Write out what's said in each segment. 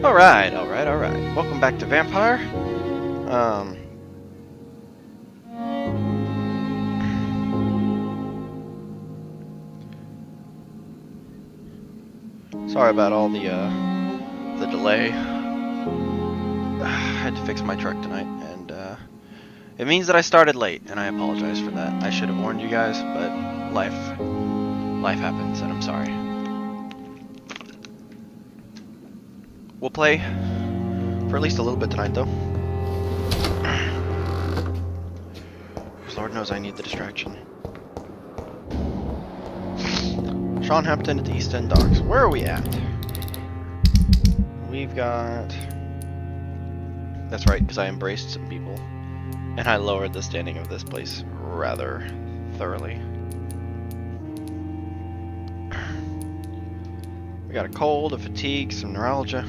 Alright. Welcome back to Vampyr. Sorry about all the delay. I had to fix my truck tonight, and it means that I started late, and I apologize for that. I should have warned you guys, but life happens, and I'm sorry. We'll play for at least a little bit tonight, though. Because Lord knows I need the distraction. Hampton at the East End Docks. Where are we at? We've got... That's right, because I embraced some people. And I lowered the standing of this place rather thoroughly. We got a cold, a fatigue, some neuralgia.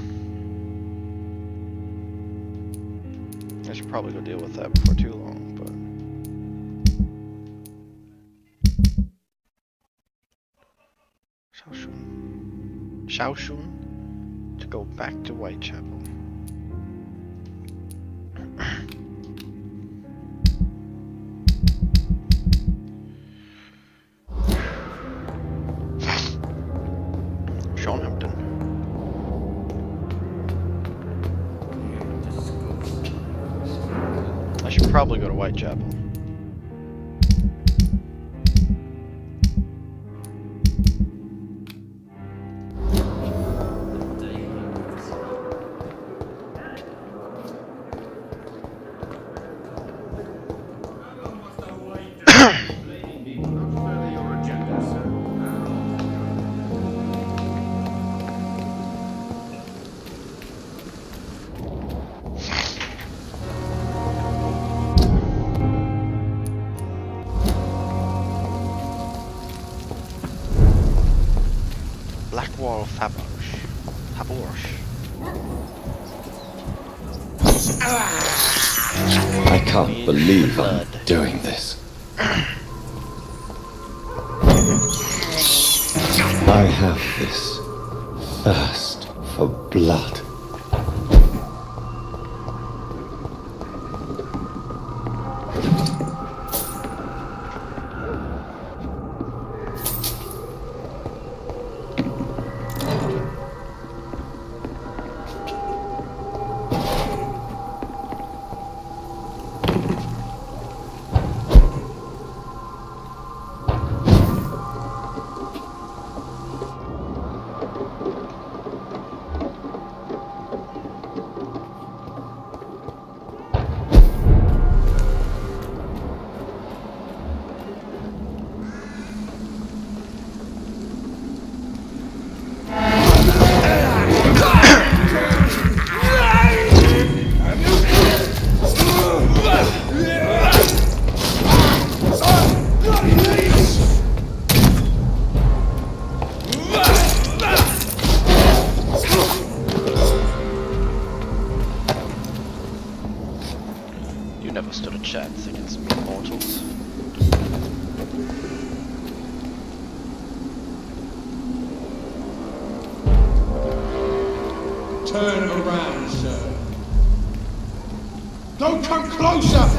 I should probably go deal with that before too long, but... Shaoshun to go back to Whitechapel. Hampton. I should probably go to Whitechapel. I can't believe I'm doing this. I have this thirst for blood. Turn around, sir. Don't come closer!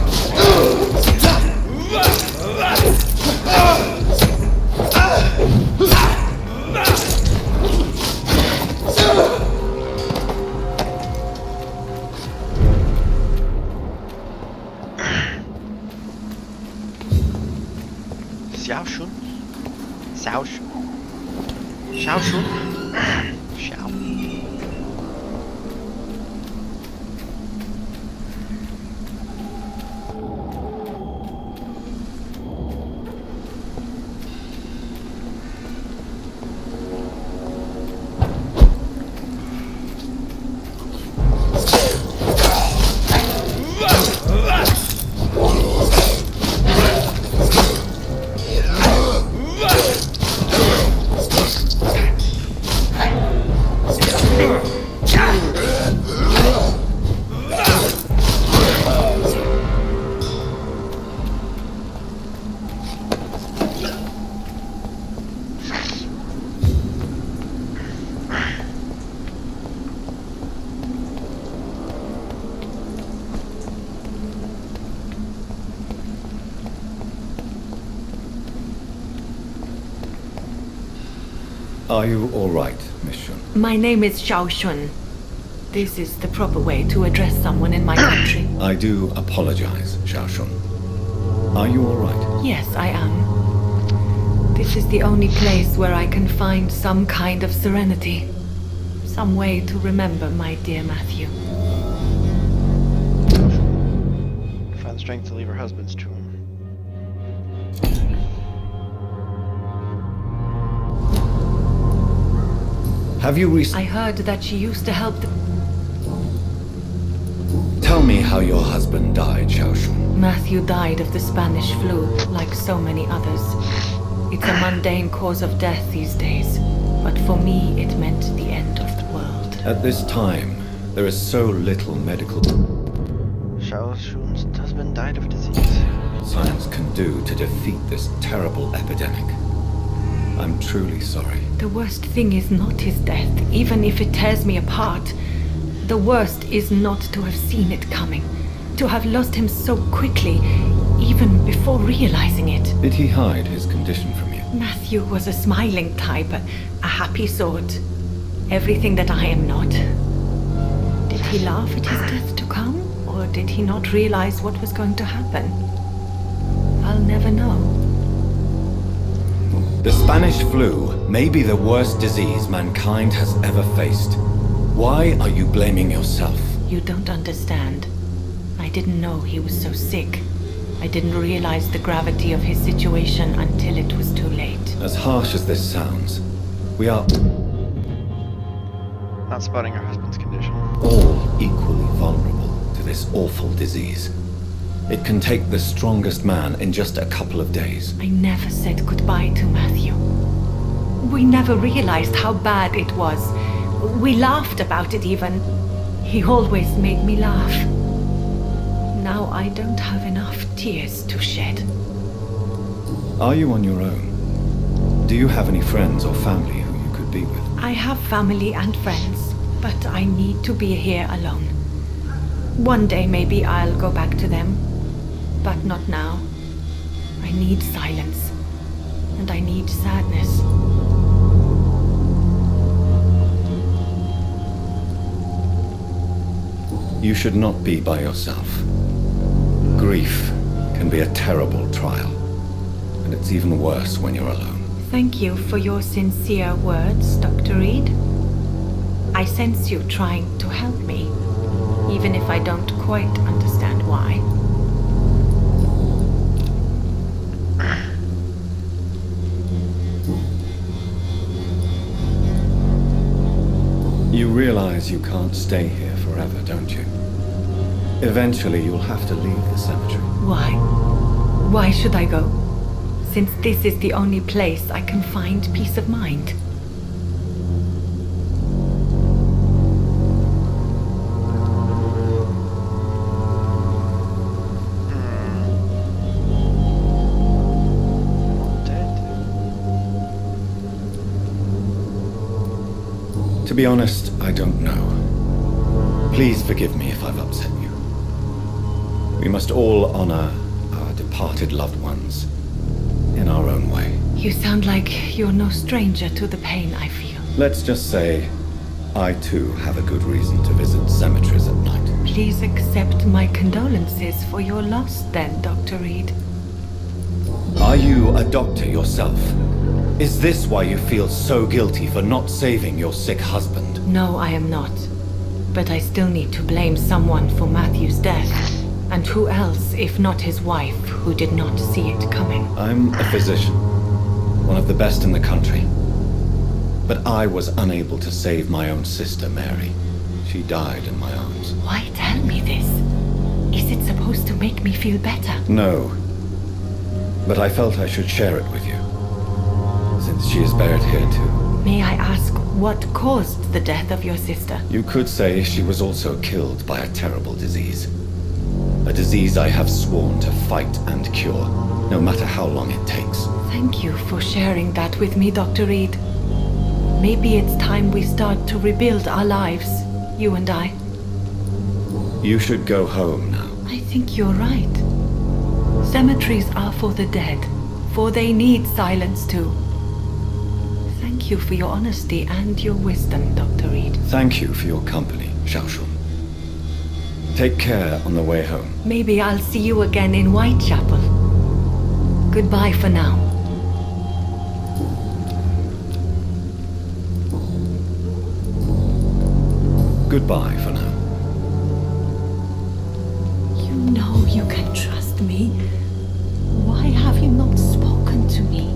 Xiaoshun? Xiaoshun? Xiaoshun? Xiao. Are you all right, Miss Shun? My name is Xiao Shun. This is the proper way to address someone in my country. I do apologize, Xiao Shun. Are you all right? Yes, I am. This is the only place where I can find some kind of serenity. Some way to remember my dear Matthew. Find strength to leave her husband's tomb. Have you I heard that she used to help the... Tell me how your husband died, Xiao Shun. Matthew died of the Spanish flu, like so many others. It's a mundane cause of death these days, but for me it meant the end of the world. At this time, there is so little medical Xiao Shun's husband died of disease. science can do to defeat this terrible epidemic. I'm truly sorry. The worst thing is not his death, even if it tears me apart. The worst is not to have seen it coming, to have lost him so quickly, even before realizing it. Did he hide his condition from you? Matthew was a smiling type, a happy sort. Everything that I am not. Did he laugh at his death to come, or did he not realize what was going to happen? I'll never know. The Spanish flu may be the worst disease mankind has ever faced. Why are you blaming yourself? You don't understand. I didn't know he was so sick. I didn't realize the gravity of his situation until it was too late. As harsh as this sounds, we are Not spotting her husband's condition. all equally vulnerable to this awful disease. It can take the strongest man in just a couple of days. I never said goodbye to Matthew. We never realized how bad it was. We laughed about it even. He always made me laugh. Now I don't have enough tears to shed. Are you on your own? Do you have any friends or family who you could be with? I have family and friends, but I need to be here alone. One day maybe I'll go back to them, but not now. I need silence, and I need sadness. You should not be by yourself. Grief can be a terrible trial, and it's even worse when you're alone. Thank you for your sincere words, Dr. Reed. I sense you trying to help me, even if I don't quite understand why. You realize you can't stay here forever, don't you? Eventually, you'll have to leave the cemetery. Why? Why should I go? Since this is the only place I can find peace of mind. To be honest, I don't know. Please forgive me if I've upset you. We must all honor our departed loved ones in our own way. You sound like you're no stranger to the pain I feel. Let's just say, I too have a good reason to visit cemeteries at night. Please accept my condolences for your loss then, Dr. Reed. Are you a doctor yourself? Is this why you feel so guilty for not saving your sick husband? No, I am not. But I still need to blame someone for Matthew's death. And who else, if not his wife, who did not see it coming? I'm a physician, one of the best in the country. But I was unable to save my own sister, Mary. She died in my arms. Why tell me this? Is it supposed to make me feel better? No. But I felt I should share it with you, since she is buried here too. May I ask what caused the death of your sister? You could say she was also killed by a terrible disease. A disease I have sworn to fight and cure, no matter how long it takes. Thank you for sharing that with me, Dr. Reed. Maybe it's time we start to rebuild our lives, you and I. You should go home now. I think you're right. Cemeteries are for the dead, for they need silence too. Thank Thank you for your honesty and your wisdom, Dr. Reed. Thank you for your company, Xiaoshun. Take care on the way home. Maybe I'll see you again in Whitechapel. Goodbye for now. Goodbye for now. You know you can trust me. Why have you not spoken to me?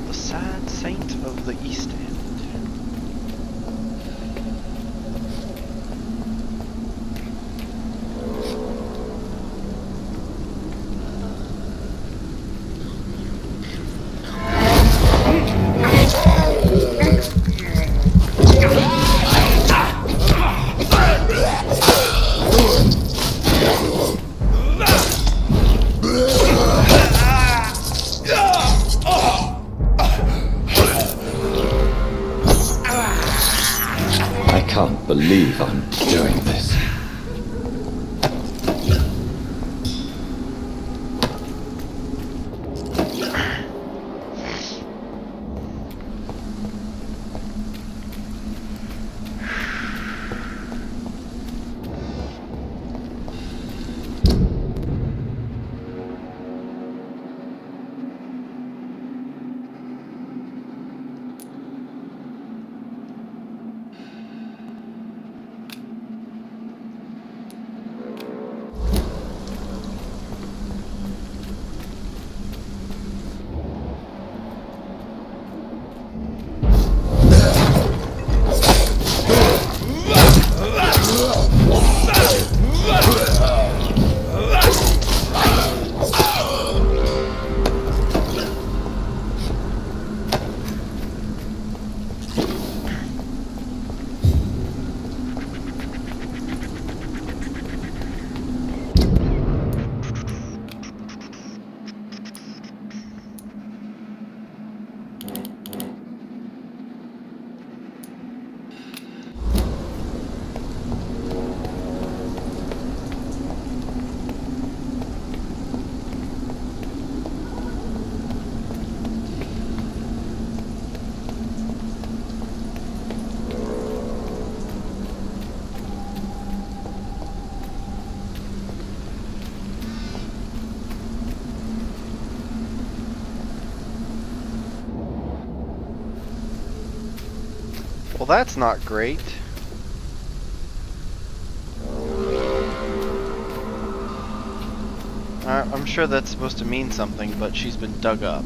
The sad saint of the East End. I can't believe I'm doing this. Well, that's not great. I'm sure that's supposed to mean something, but she's been dug up.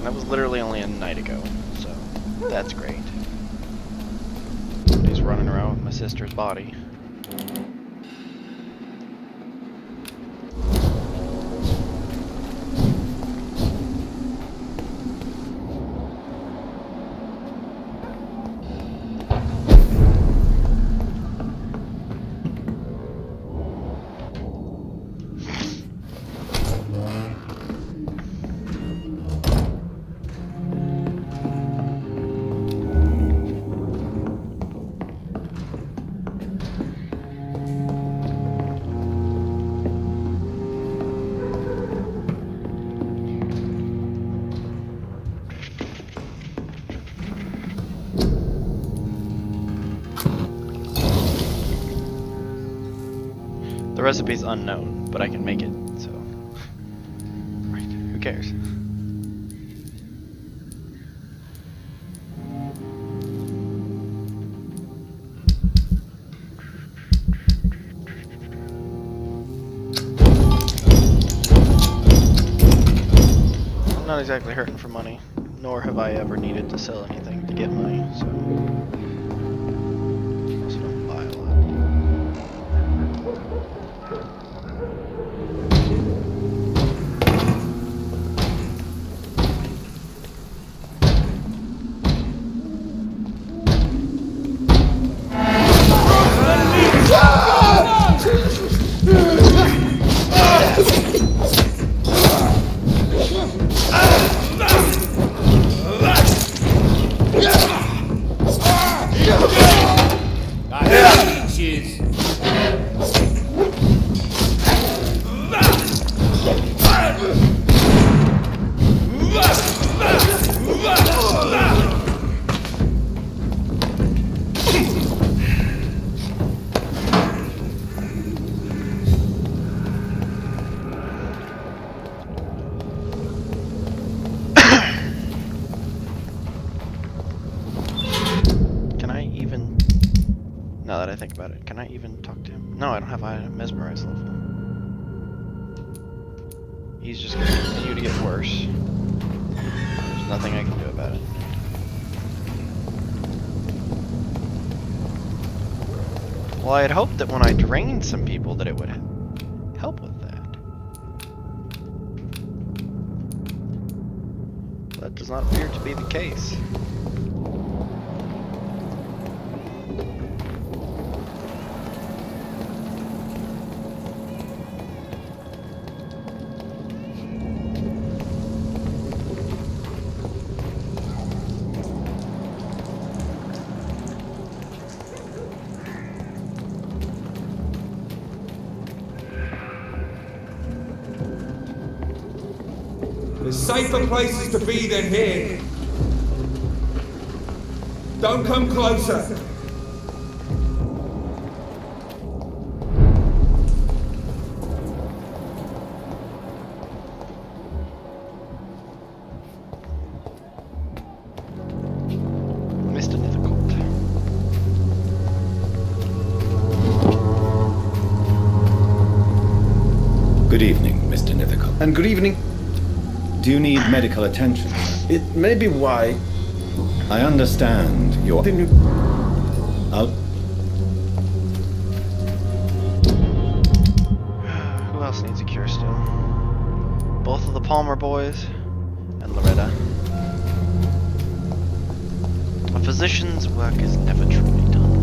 That was literally only a night ago, so that's great. He's running around with my sister's body. The recipe's unknown, but I can make it, so... Right, who cares? Oh not exactly hurting for money, nor have I ever needed to sell anything to get money, so also don't buy a lot. Now that I think about it, can I even talk to him? No, I don't have a mesmerize level. He's just gonna continue to get worse. There's nothing I can do about it. Well, I had hoped that when I drained some people that it would help with that. That does not appear to be the case. There's safer places to be than here. Don't come closer. Mr. Nithercourt. Good evening, Mr. Nithercourt. And good evening. Do you need medical attention? It may be why. I understand your... I'll... Who else needs a cure still? Both of the Palmer boys and Loretta. A physician's work is never truly done.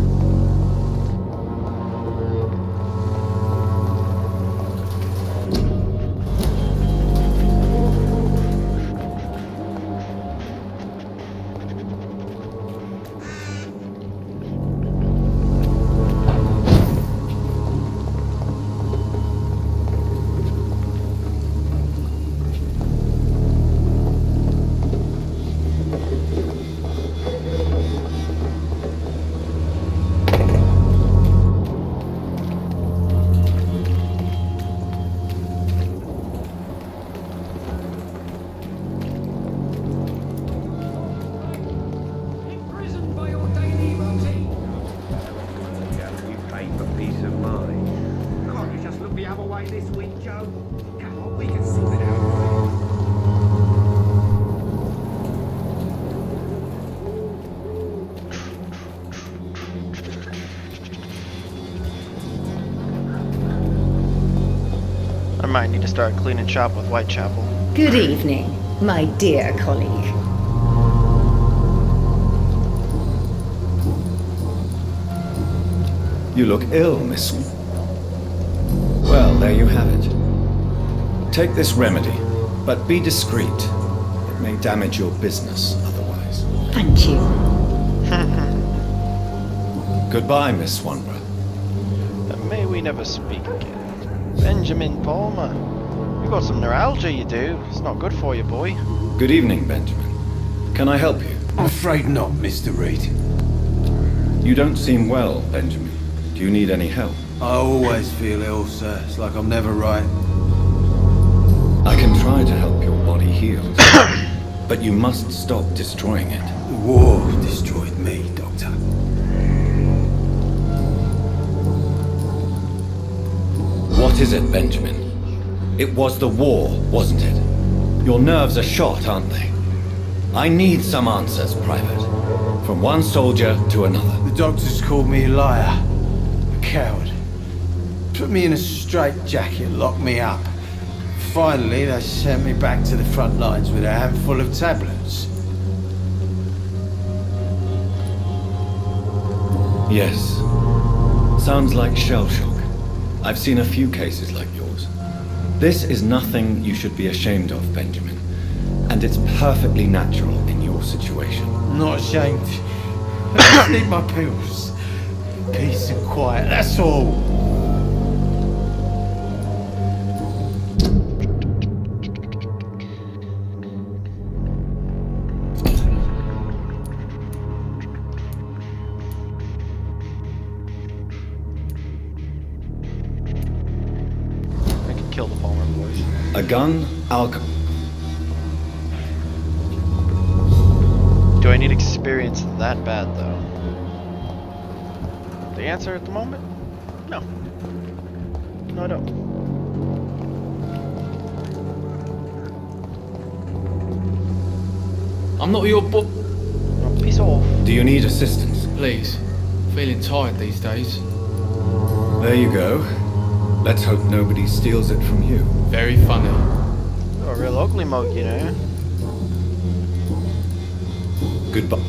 I might need to start cleaning shop with Whitechapel. Good evening, my dear colleague. You look ill, Miss. Well, there you have it. Take this remedy, but be discreet. It may damage your business otherwise. Thank you. Goodbye, Miss Swanborough. And may we never speak again. Benjamin Palmer. You got some neuralgia, you do. It's not good for you, boy. Good evening, Benjamin. Can I help you? I'm afraid not, Mr. Reed. You don't seem well, Benjamin. Do you need any help? I always feel ill, sir. It's like I'm never right. I can try to help your body heal, but you must stop destroying it. The war destroyed me, Doctor. What is it, Benjamin? It was the war, wasn't it? Your nerves are shot, aren't they? I need some answers, Private. From one soldier to another. The doctors called me a liar. A coward. Put me in a straitjacket, locked me up. Finally, they sent me back to the front lines with a handful of tablets. Yes. Sounds like shell shock. I've seen a few cases like yours. This is nothing you should be ashamed of, Benjamin. And it's perfectly natural in your situation. I'm not ashamed. I just need my pills. Peace and quiet, that's all. I can kill the Palmer boys. A gun, alcohol. Do I need experience that bad, though? The answer at the moment? No. No, I don't. I'm not your book. Oh, peace off. Do you need assistance? Please. Feeling tired these days. There you go. Let's hope nobody steals it from you. Very funny. You're a real ugly mug, you know. Goodbye.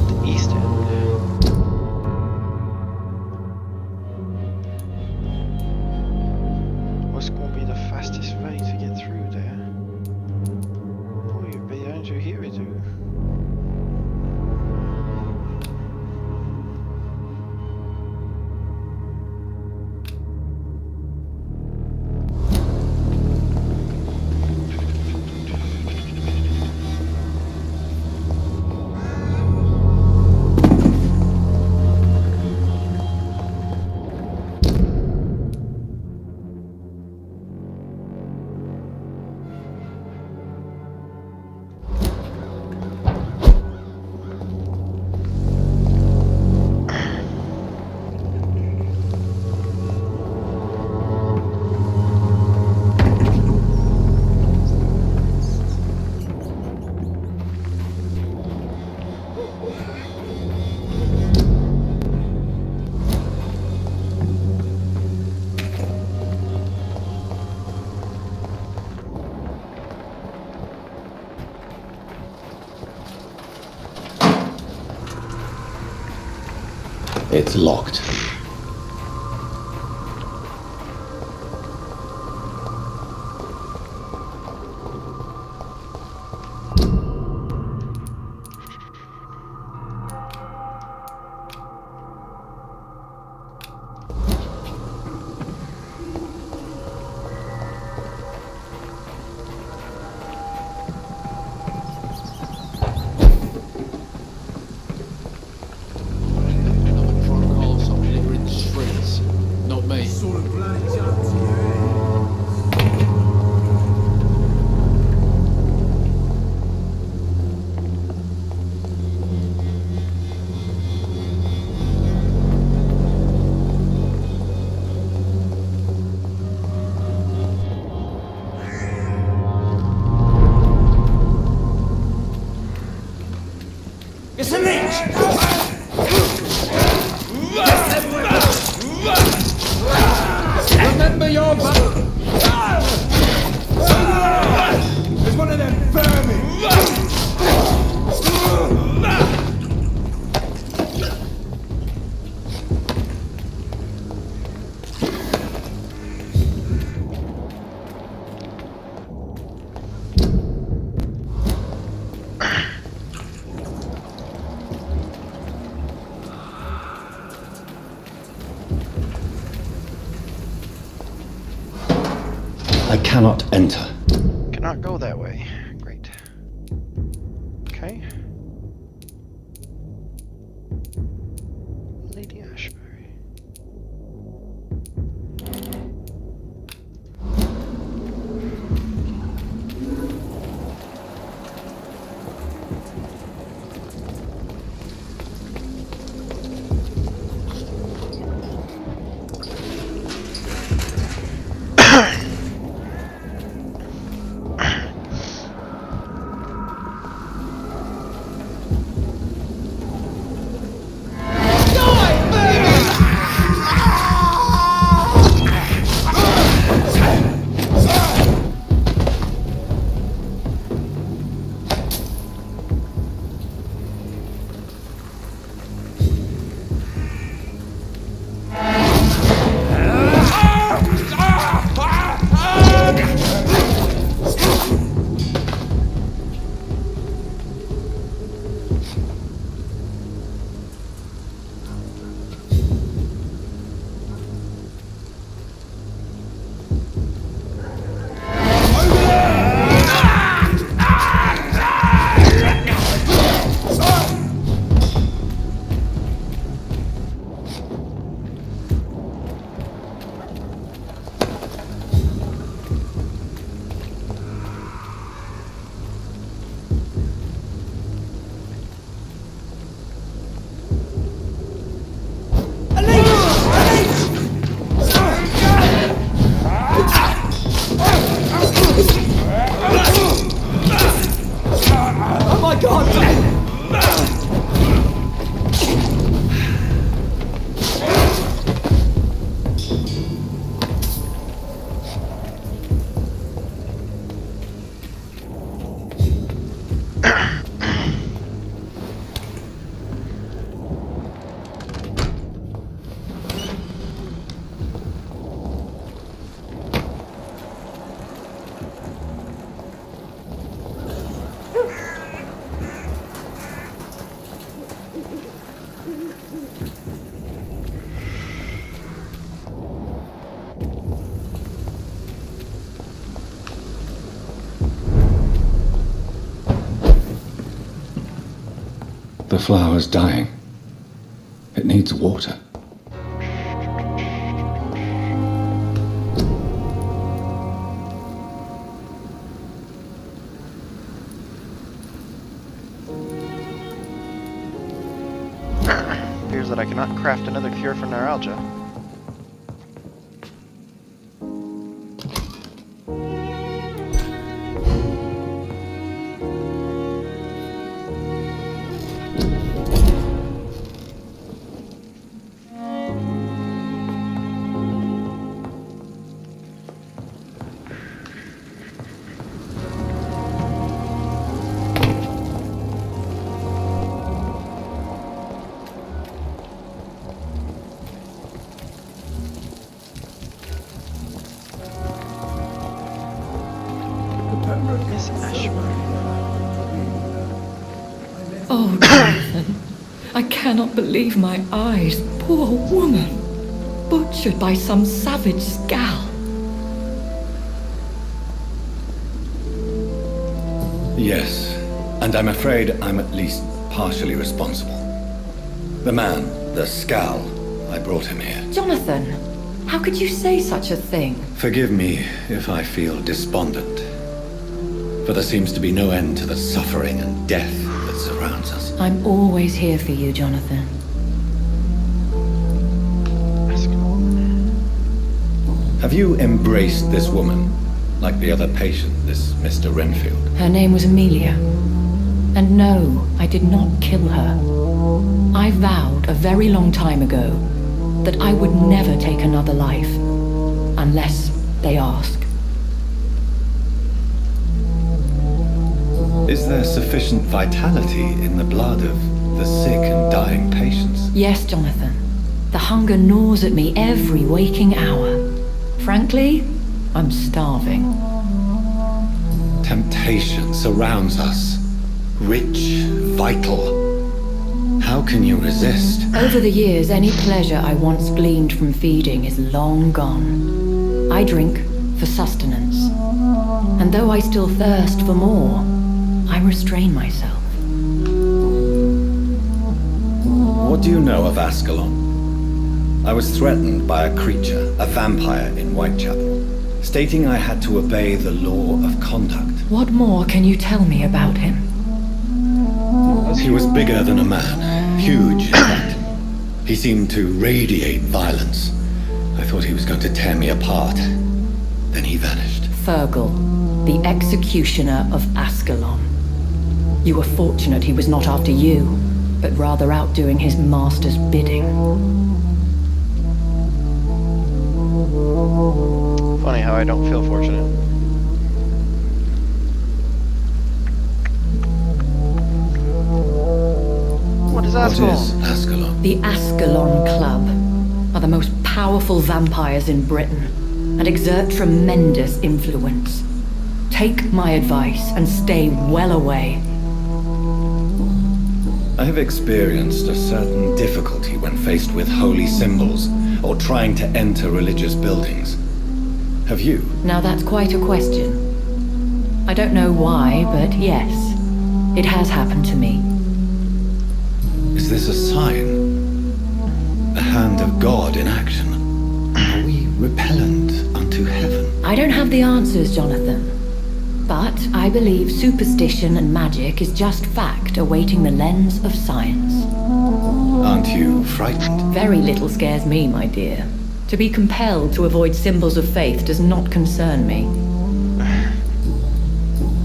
The East End. What's going to be the fastest way to get through there? Oh, you behind you here, too. It's locked. Protocols on littering streets. Not me. It's a leech! Remember your There's one of them vermin! I cannot enter. Cannot go that way. Great. Okay. Lady Ashbury. The flower's dying. It needs water. Appears that I cannot craft another cure for neuralgia. Miss Ashburn. Oh, Jonathan. I cannot believe my eyes. Poor woman. Butchered by some savage scowl. Yes, and I'm afraid I'm at least partially responsible. The man, the Scowl, I brought him here. Jonathan, how could you say such a thing? Forgive me if I feel despondent, for there seems to be no end to the suffering and death that surrounds us. I'm always here for you, Jonathan. Have you embraced this woman, like the other patient, this Mr. Renfield? Her name was Amelia. And no, I did not kill her. I vowed a very long time ago that I would never take another life, unless they ask. Is there sufficient vitality in the blood of the sick and dying patients? Yes, Jonathan. The hunger gnaws at me every waking hour. Frankly, I'm starving. Temptation surrounds us. Rich, vital. How can you resist? Over the years, any pleasure I once gleaned from feeding is long gone. I drink for sustenance. And though I still thirst for more, I restrain myself. What do you know of Ascalon? I was threatened by a creature, a vampire in Whitechapel, stating I had to obey the law of conduct. What more can you tell me about him? He was bigger than a man, huge in fact. He seemed to radiate violence. I thought he was going to tear me apart. Then he vanished. Fergal, the executioner of Ascalon. You were fortunate he was not after you, but rather out doing his master's bidding. Funny how I don't feel fortunate. What is Ascalon? What is Ascalon? The Ascalon Club are the most powerful vampires in Britain and exert tremendous influence. Take my advice and stay well away. I have experienced a certain difficulty when faced with holy symbols or trying to enter religious buildings. Have you? Now that's quite a question. I don't know why, but yes, it has happened to me. Is this a sign? A hand of God in action? Are we repellent unto heaven? I don't have the answers, Jonathan. But I believe superstition and magic is just fact awaiting the lens of science. Aren't you frightened? Very little scares me, my dear. To be compelled to avoid symbols of faith does not concern me.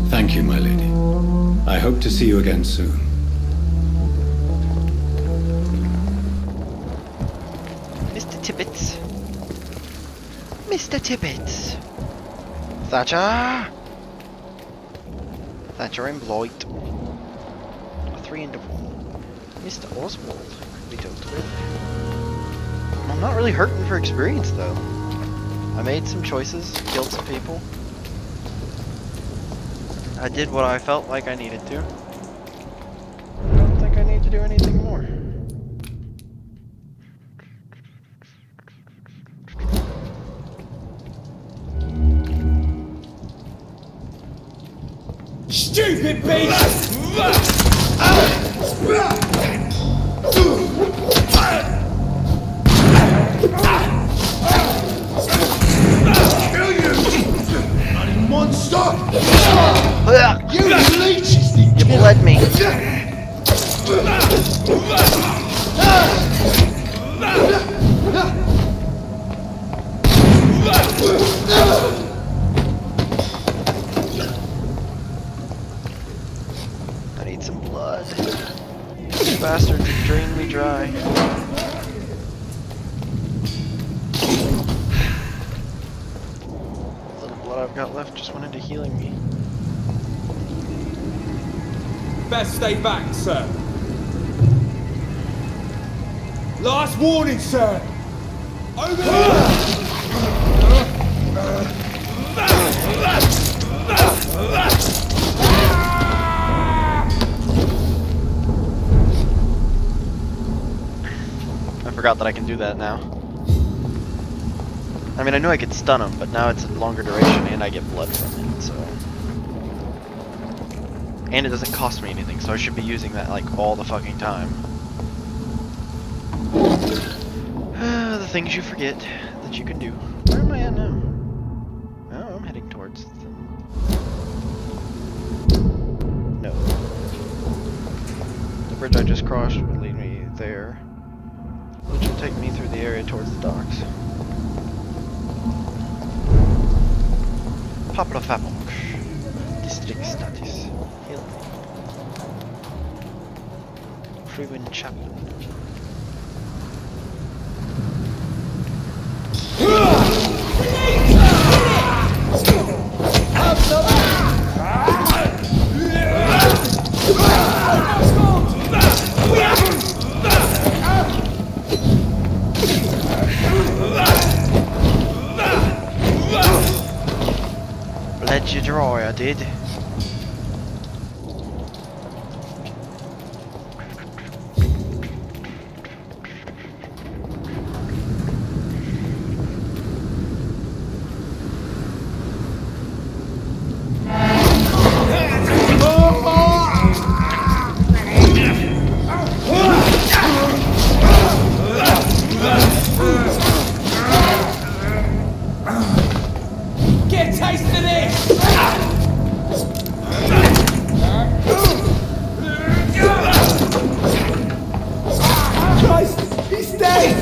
Thank you, my lady. I hope to see you again soon. Mr. Tibbets. Mr. Tibbets. Thatcher. Thatcher and Blight. A 3 into 1. Mr. Oswald could be dealt with. I'm not really hurting for experience though. I made some choices, killed some people. I did what I felt like I needed to. I don't think I need to do anything more. Stupid beast! Stop! Ugh, You leeches! you bled me. I need some blood. These bastards have drained me dry. The little blood I've got left just went into healing me. Best stay back, sir. Last warning, sir. Over here! I forgot that I can do that now. I mean, I knew I could stun him, but now it's a longer duration and I get blood from it, so... And it doesn't cost me anything, so I should be using that like all the fucking time. The things you forget that you can do. Where am I at now? Oh, I'm heading towards the... No. The bridge I just crossed would lead me there, which will take me through the area towards the docks. Pablo Fabok. District status. Hill. Freewind Chaplain. Bled you dry, I did. Get a taste of this! Christ! He's dead!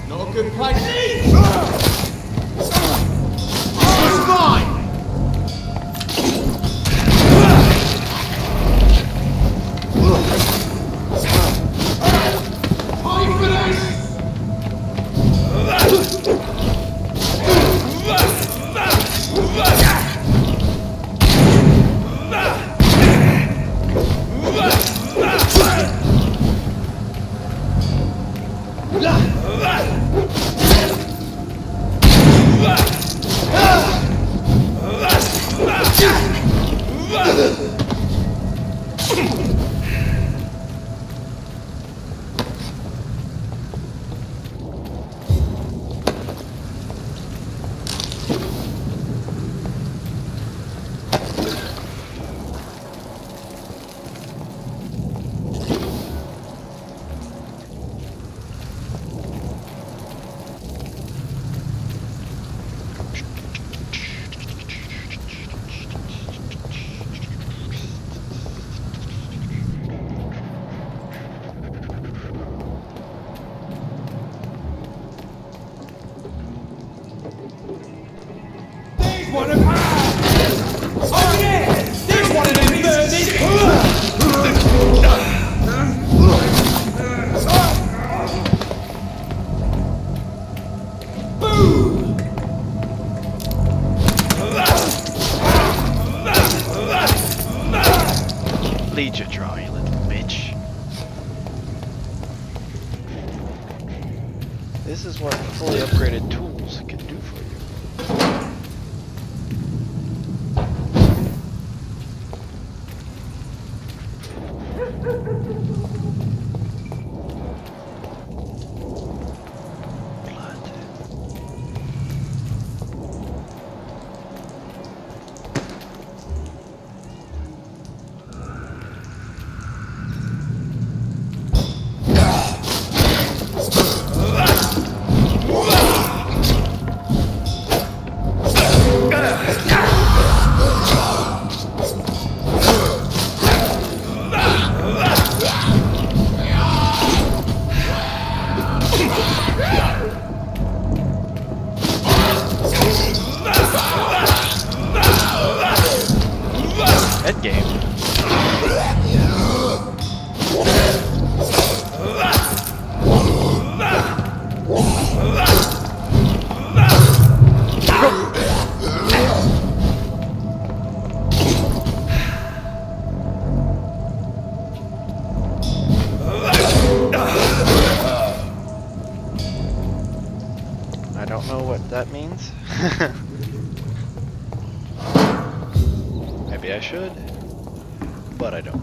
Not a good place. It's mine! Pay for this! One of oh yeah! There's one of them birdies! Boom! Bleed you dry, you little bitch. This is what fully upgraded tools can do for you. Head game. I don't know what that means. Maybe I should, but I don't.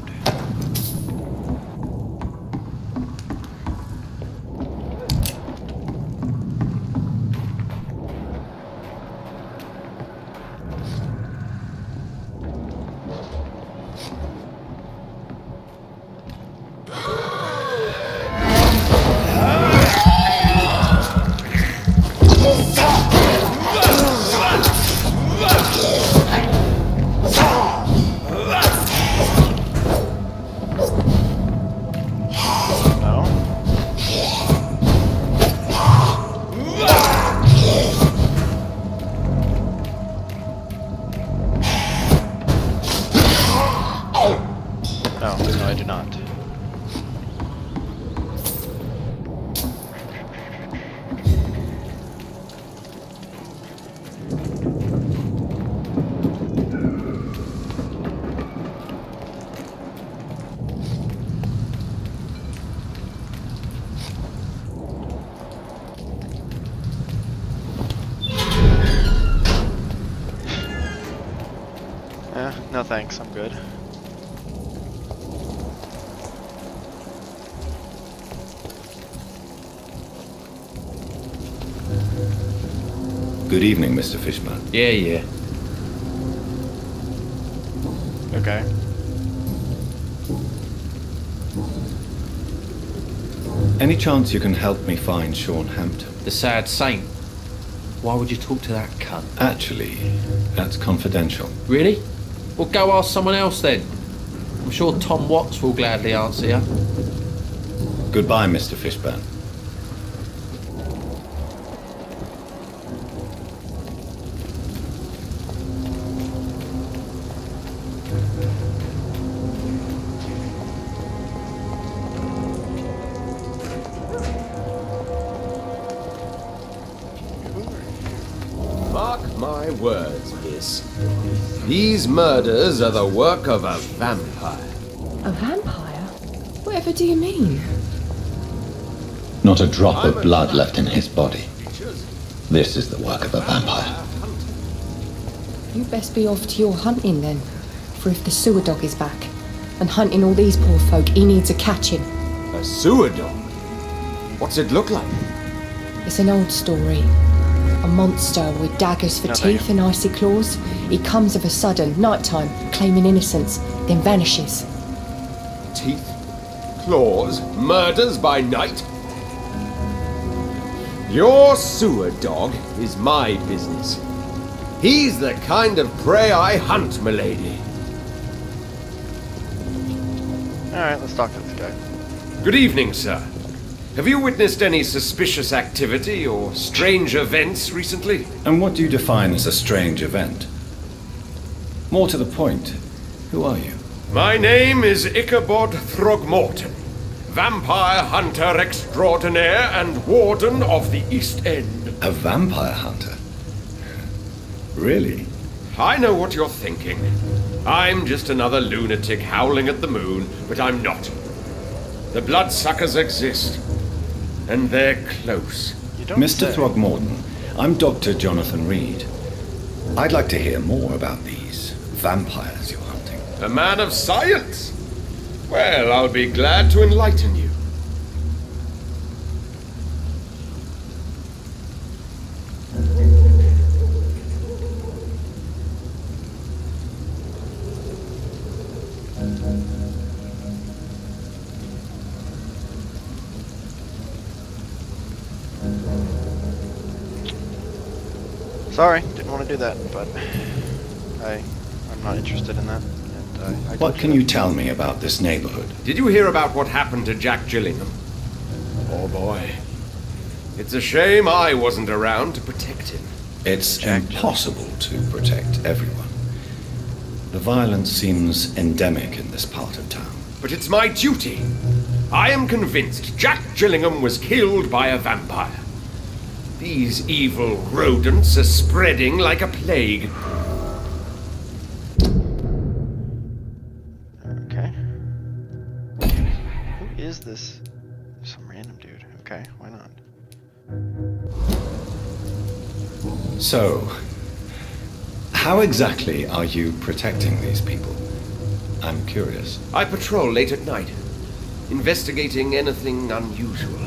No, I do not. No thanks, I'm good. Good evening, Mr. Fishman. Yeah. Okay. Any chance you can help me find Sean Hampton? The sad saint. Why would you talk to that cunt? Actually, that's confidential. Really? Well, go ask someone else then. I'm sure Tom Watts will gladly answer you. Goodbye, Mr. Fishburne. Mark my words, miss. These murders are the work of a vampire. A vampire? Whatever do you mean? Not a drop of blood left in his body. This is the work of a vampire. You best be off to your hunting then. For if the sewer dog is back and hunting all these poor folk, he needs a catching. A sewer dog? What's it look like? It's an old story. A monster with daggers for teeth and icy claws. He comes of a sudden, nighttime, claiming innocence, then vanishes. Teeth, claws, murders by night? Your sewer dog is my business. He's the kind of prey I hunt, milady. Alright, let's talk to this guy. Good evening, sir. Have you witnessed any suspicious activity or strange events recently? And what do you define as a strange event? More to the point, who are you? My name is Ichabod Throgmorton, vampire hunter extraordinaire and warden of the East End. A vampire hunter? Really? I know what you're thinking. I'm just another lunatic howling at the moon, but I'm not. The bloodsuckers exist, and they're close. You don't Mr. say. Throgmorton, I'm Dr. Jonathan Reed. I'd like to hear more about these vampires you're hunting. A man of science? Well, I'll be glad to enlighten you. Sorry, didn't want to do that, but I'm not interested in that. And I What can you tell me about this neighborhood? Did you hear about what happened to Jack Gillingham? Oh boy. It's a shame I wasn't around to protect him. It's impossible to protect everyone. The violence seems endemic in this part of town. But it's my duty. I am convinced Jack Gillingham was killed by a vampire. These evil rodents are spreading like a plague. Okay. Who is this? Some random dude. Okay, why not? So, how exactly are you protecting these people? I'm curious. I patrol late at night, investigating anything unusual.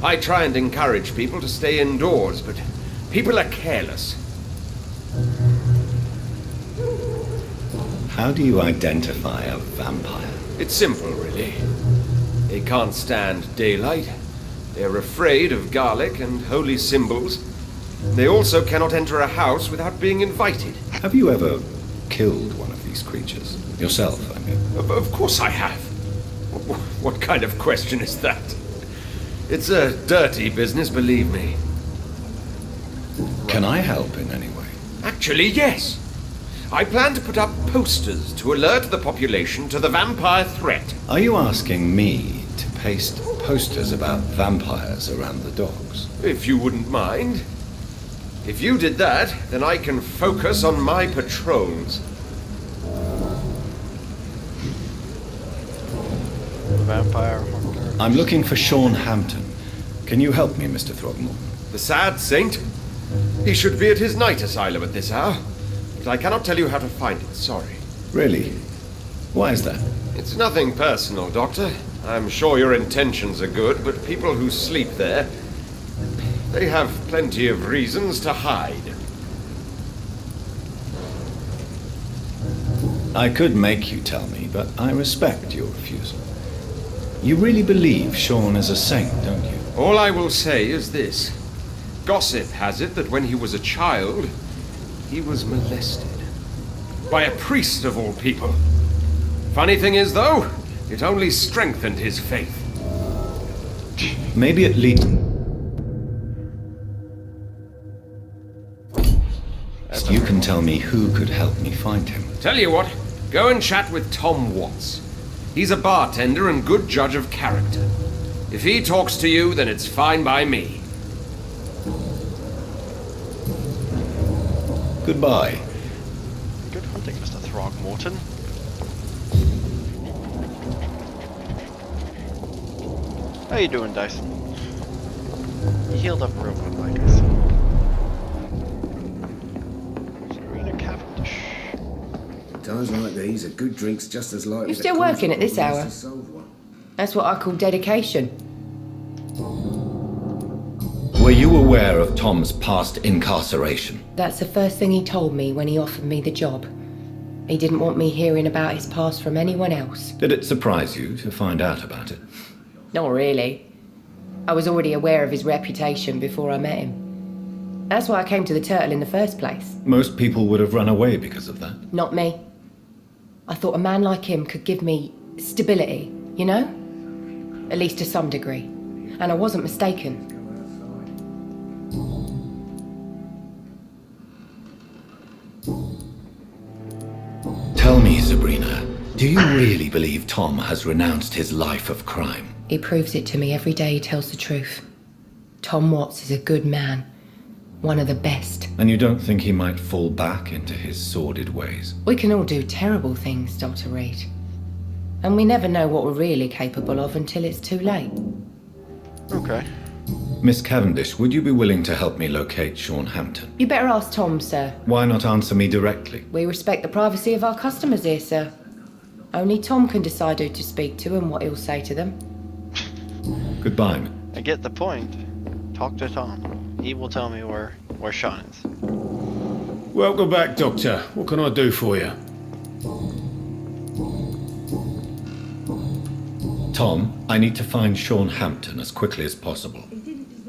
I try and encourage people to stay indoors, but people are careless. How do you identify a vampire? It's simple, really. They can't stand daylight. They're afraid of garlic and holy symbols. They also cannot enter a house without being invited. Have you ever killed one of these creatures? Yourself, I mean. Of course I have. What kind of question is that? It's a dirty business, believe me. Can I help in any way? Actually, yes. I plan to put up posters to alert the population to the vampire threat. Are you asking me to paste posters about vampires around the docks? If you wouldn't mind. If you did that, then I can focus on my patrols. Vampire. I'm looking for Sean Hampton. Can you help me, Mr. Throgmorton? The sad saint? He should be at his night asylum at this hour. But I cannot tell you how to find it, sorry. Really? Why is that? It's nothing personal, Doctor. I'm sure your intentions are good, but people who sleep there, they have plenty of reasons to hide. I could make you tell me, but I respect your refusal. You really believe Sean is a saint, don't you? All I will say is this. Gossip has it that when he was a child, he was molested. By a priest of all people. Funny thing is, though, it only strengthened his faith. Maybe at least you can tell me who could help me find him. Tell you what, go and chat with Tom Watts. He's a bartender and good judge of character. If he talks to you, then it's fine by me. Goodbye. Good hunting, Mr. Throgmorton. How you doing, Dyson? You healed up real quick, like I said. Serena Cavendish. Times like these, a good drink's just as likely. You're still working at this hour? To solve one. That's what I call dedication. Were you aware of Tom's past incarceration? That's the first thing he told me when he offered me the job. He didn't want me hearing about his past from anyone else. Did it surprise you to find out about it? Not really. I was already aware of his reputation before I met him. That's why I came to the Turtle in the first place. Most people would have run away because of that. Not me. I thought a man like him could give me stability, you know? At least to some degree. And I wasn't mistaken. Tell me, Sabrina, do you really believe Tom has renounced his life of crime? He proves it to me every day he tells the truth. Tom Watts is a good man. One of the best. And you don't think he might fall back into his sordid ways? We can all do terrible things, Dr. Reed. And we never know what we're really capable of until it's too late. Okay. Miss Cavendish, would you be willing to help me locate Sean Hampton? You better ask Tom, sir. Why not answer me directly? We respect the privacy of our customers here, sir. Only Tom can decide who to speak to and what he'll say to them. Goodbye. I get the point. Talk to Tom. He will tell me where Sean is. Welcome back, Doctor. What can I do for you? Tom, I need to find Sean Hampton as quickly as possible.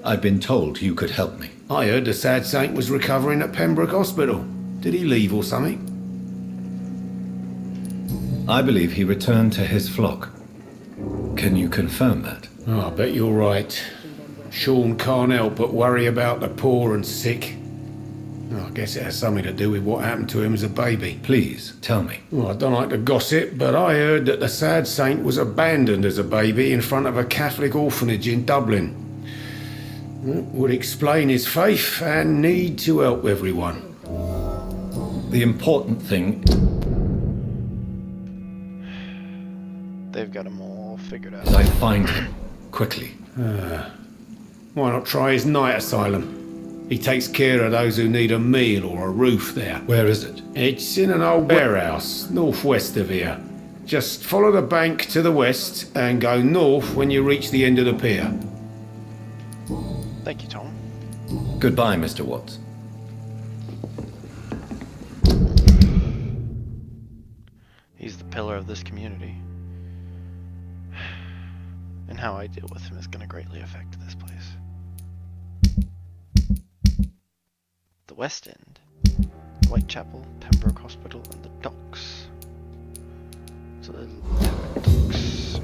I've been told you could help me. I heard the sad saint was recovering at Pembroke Hospital. Did he leave or something? I believe he returned to his flock. Can you confirm that? Oh, I bet you're right. Sean can't help but worry about the poor and sick. Oh, I guess it has something to do with what happened to him as a baby. Please, tell me. Well, I don't like to gossip, but I heard that the sad saint was abandoned as a baby in front of a Catholic orphanage in Dublin. That would explain his faith and need to help everyone. The important thing... They've got him all figured out. is I find him quickly. Why not try his night asylum? He takes care of those who need a meal or a roof there. Where is it? It's in an old warehouse, northwest of here. Just follow the bank to the west and go north when you reach the end of the pier. Thank you, Tom. Goodbye, Mr. Watts. He's the pillar of this community. And how I deal with him is going to greatly affect this place. The West End, Whitechapel, Pembroke Hospital, and the docks. So the docks.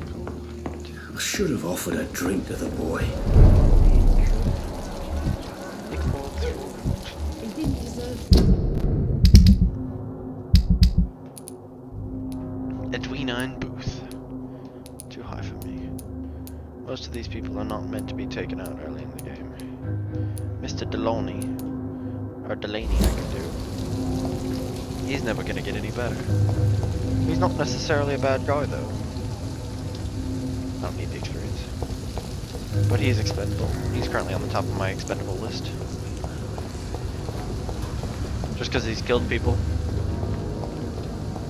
I should have offered a drink to the boy. Edwina and Booth. Too high for me. Most of these people are not meant to be taken out early in the game. Mr. Delaney, or Delaney I can do. He's never gonna get any better. He's not necessarily a bad guy though. I don't need the experience. But he's expendable. He's currently on the top of my expendable list. Just because he's killed people.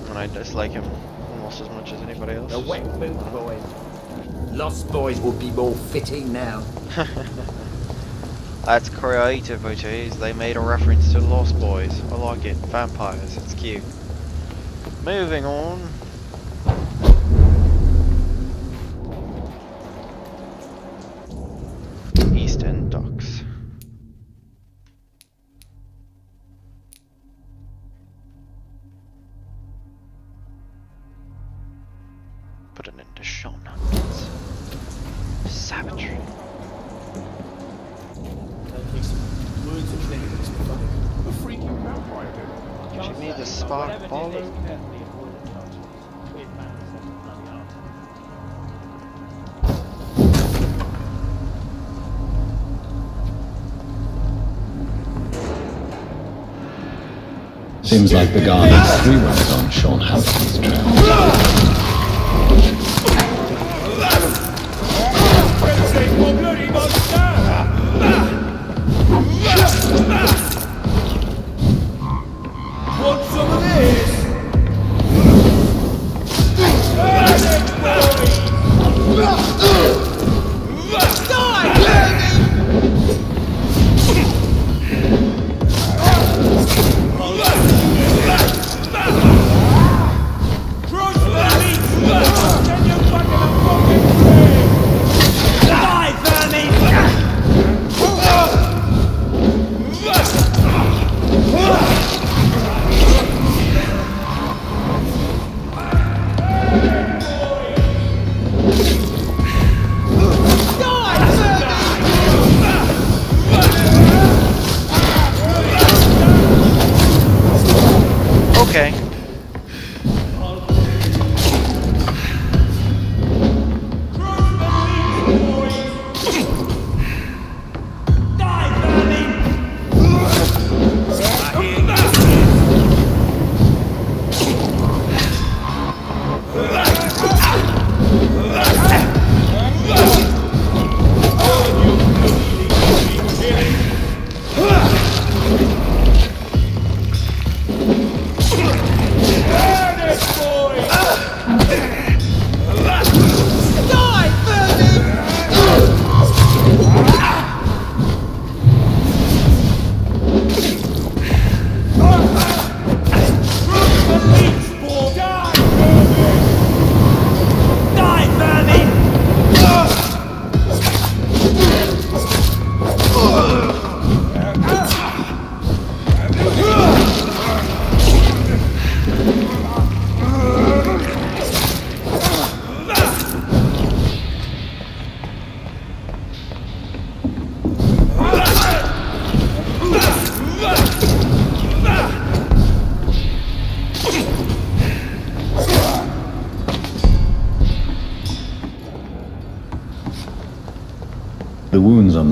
And I dislike him almost as much as anybody else. The wet boot boys. Lost Boys would be more fitting now. That's creative, it is. They made a reference to Lost Boys. I like it. Vampires, it's cute. Moving on. East End Docks. Put an end to Sean Hampton's savagery. Give me the spark baller. Seems like the Guardian's 3 runs on Sean Hampton's trail. Want some of this? Cross the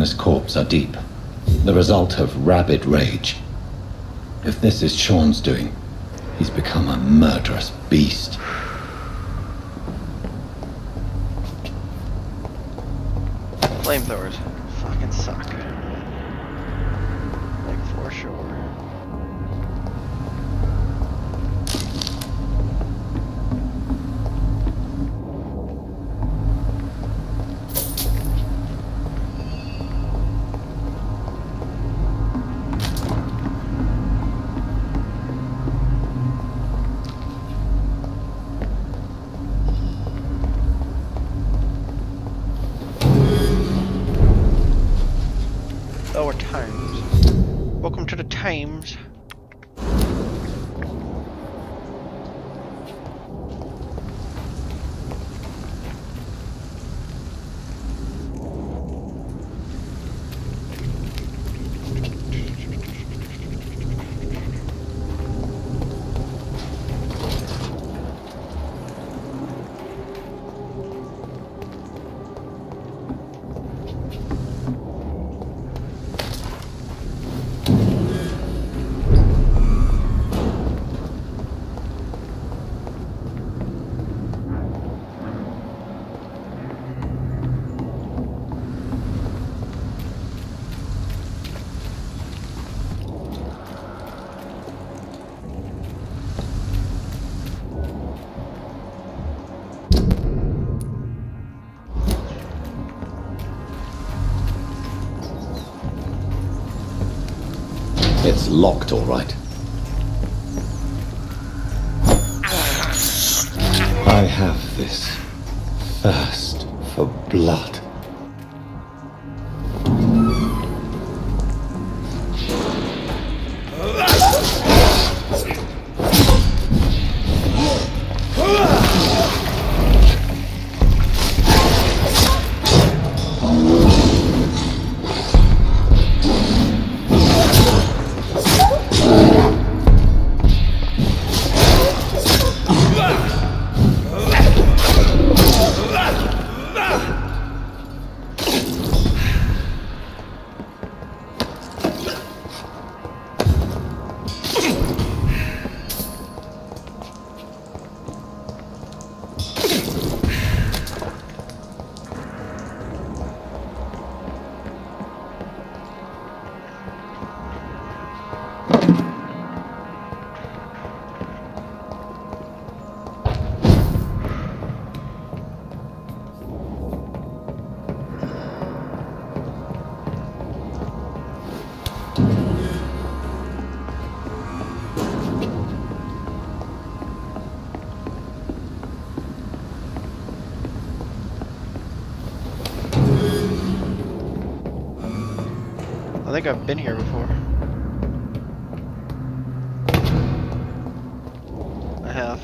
this corpse are deep, the result of rabid rage. If this is Sean's doing, he's become a murderous beast. Flamethrowers fucking suck. Like, for sure. Lower Thames. Welcome to the Thames. It's locked, all right. I have this thirst for blood. I think I've been here before. I have.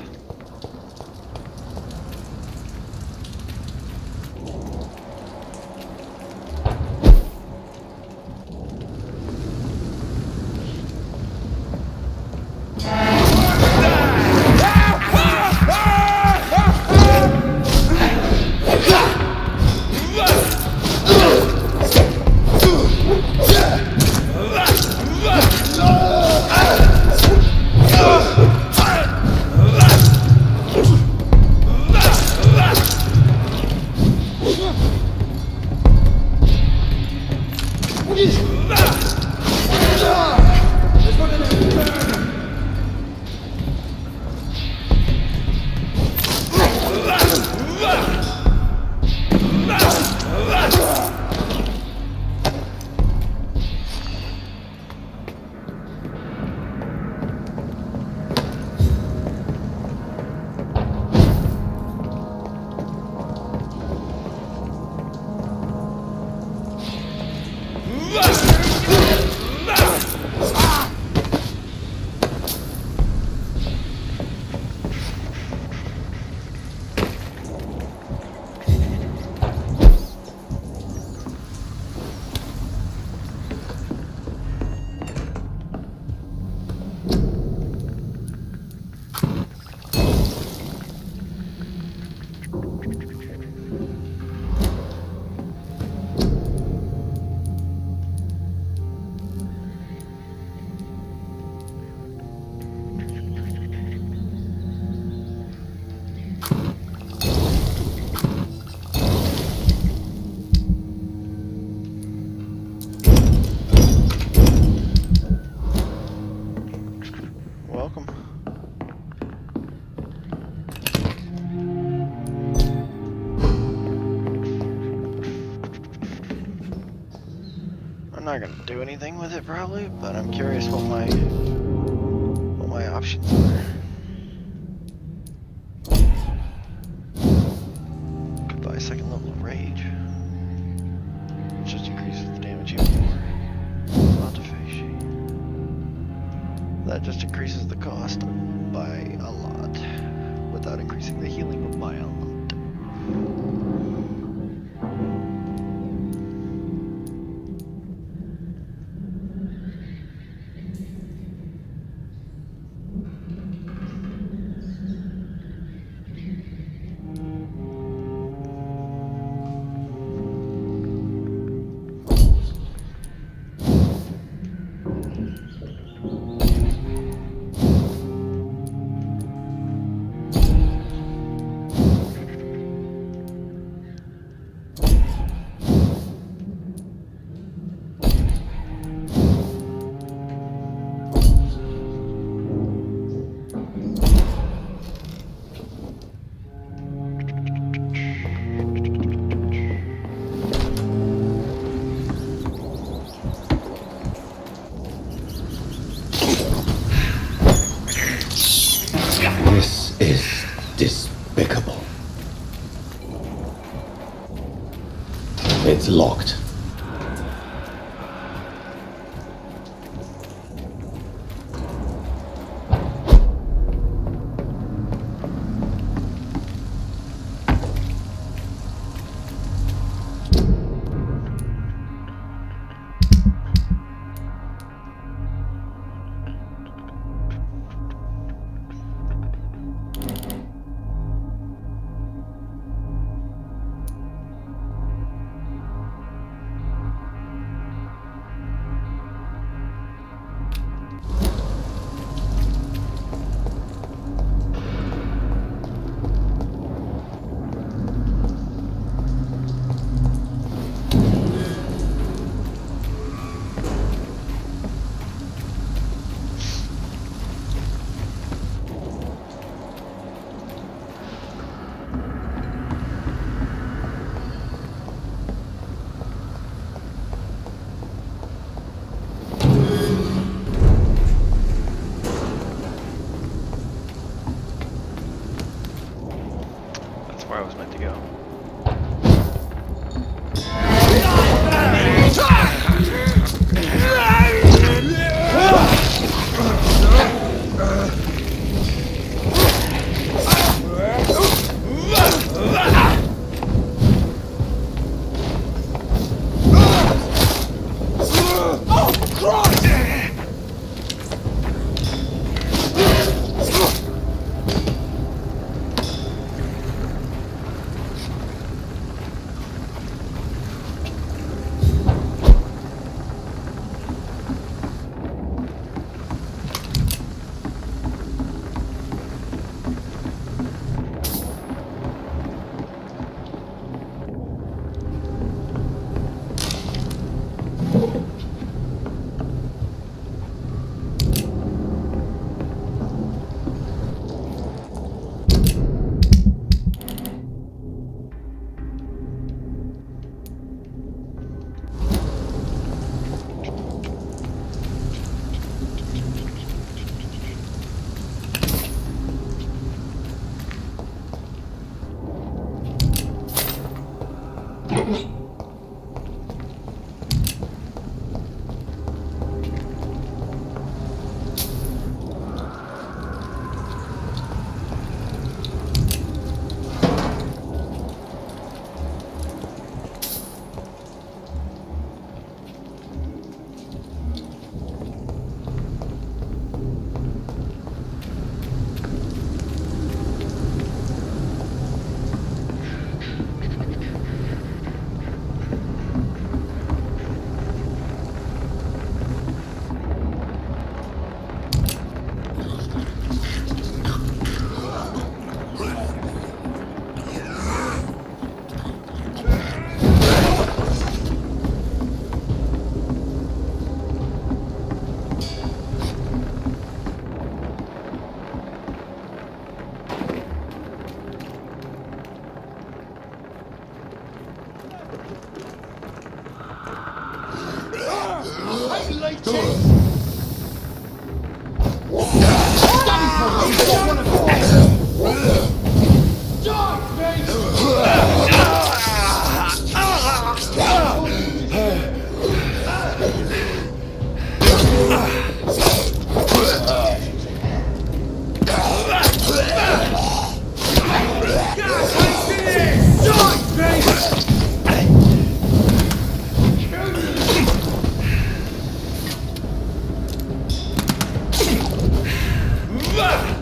I'm not gonna do anything with it probably, but I'm curious what my options are. Could buy a second level of rage, which just increases the damage even more. Autophagy. That just increases the cost by a lot, without increasing the healing by a lot.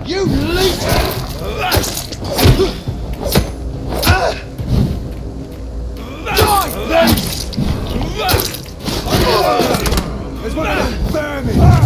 You leech! There's one of them vermin!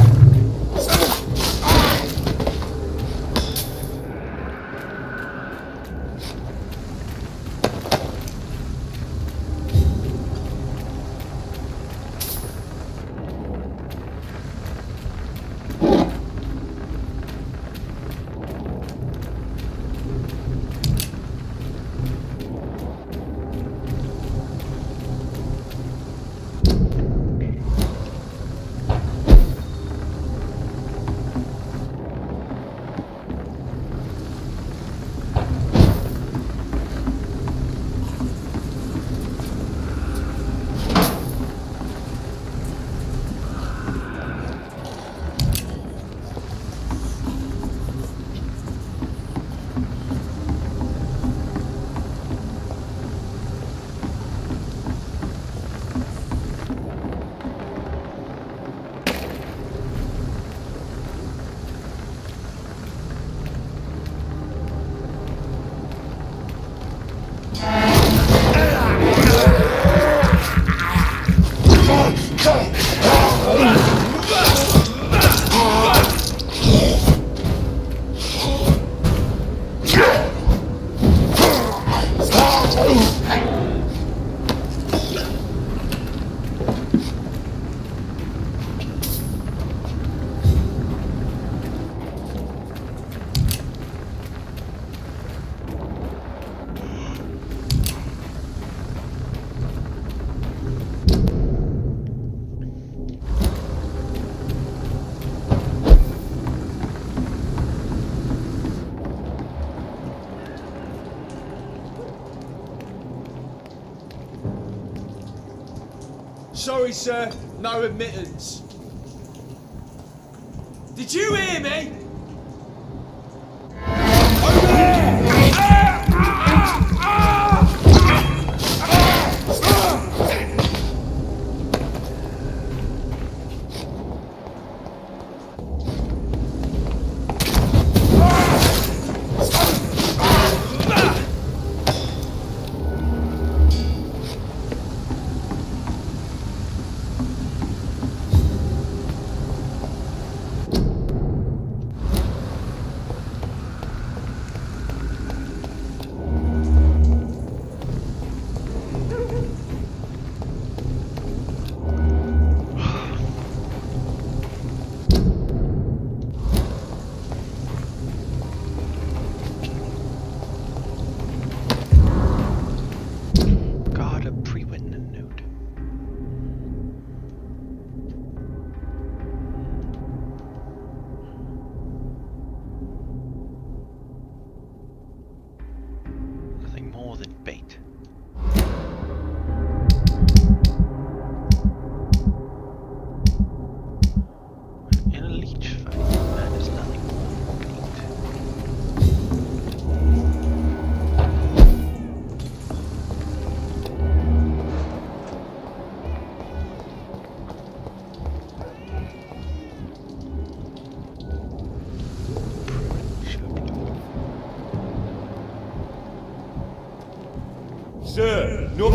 Sorry, sir, no admittance. Did you hear me? Over there! Sir, no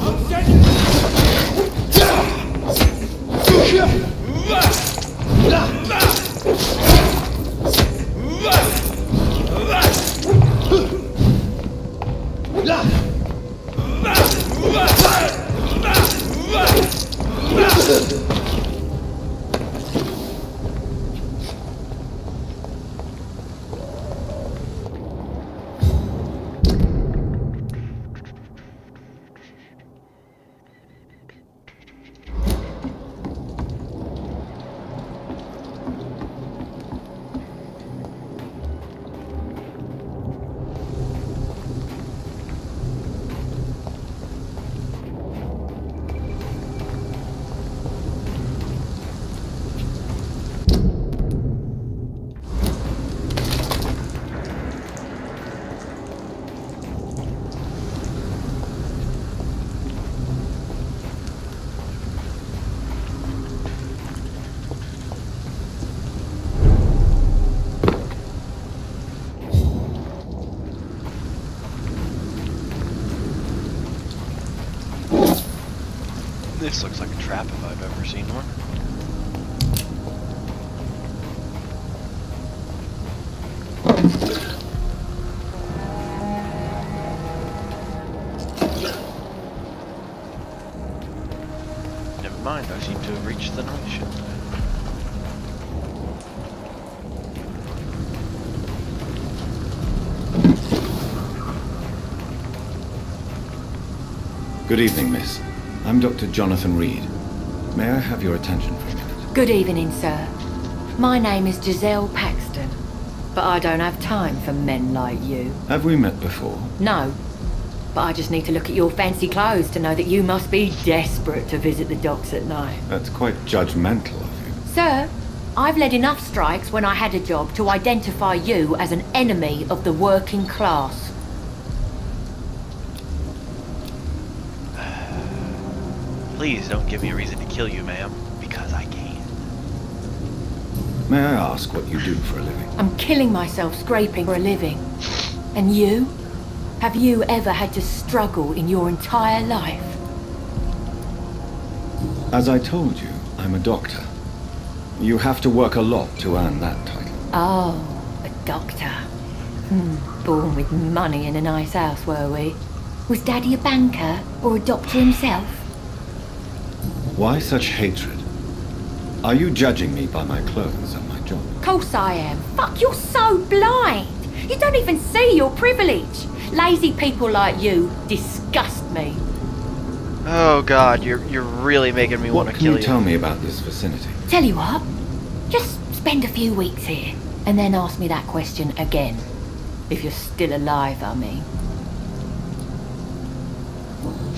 This looks like a trap if I've ever seen one. Never mind, I seem to have reached the night shift. Good evening, miss. I'm Dr. Jonathan Reed. May I have your attention for a minute? Good evening, sir. My name is Giselle Paxton, but I don't have time for men like you. Have we met before? No, but I just need to look at your fancy clothes to know that you must be desperate to visit the docks at night. That's quite judgmental of you. Sir, I've led enough strikes when I had a job to identify you as an enemy of the working class. Please don't give me a reason to kill you, ma'am, because I can. May I ask what you do for a living? I'm killing myself scraping for a living. And you? Have you ever had to struggle in your entire life? As I told you, I'm a doctor. You have to work a lot to earn that title. Oh, a doctor. Born with money in a nice house, were we? Was Daddy a banker or a doctor himself? Why such hatred? Are you judging me by my clothes and my job? Course I am. Fuck, you're so blind. You don't even see your privilege. Lazy people like you disgust me. Oh god, you're really making me want to kill you. What can you tell me about this vicinity? Tell you what, just spend a few weeks here, and then ask me that question again. If you're still alive, I mean.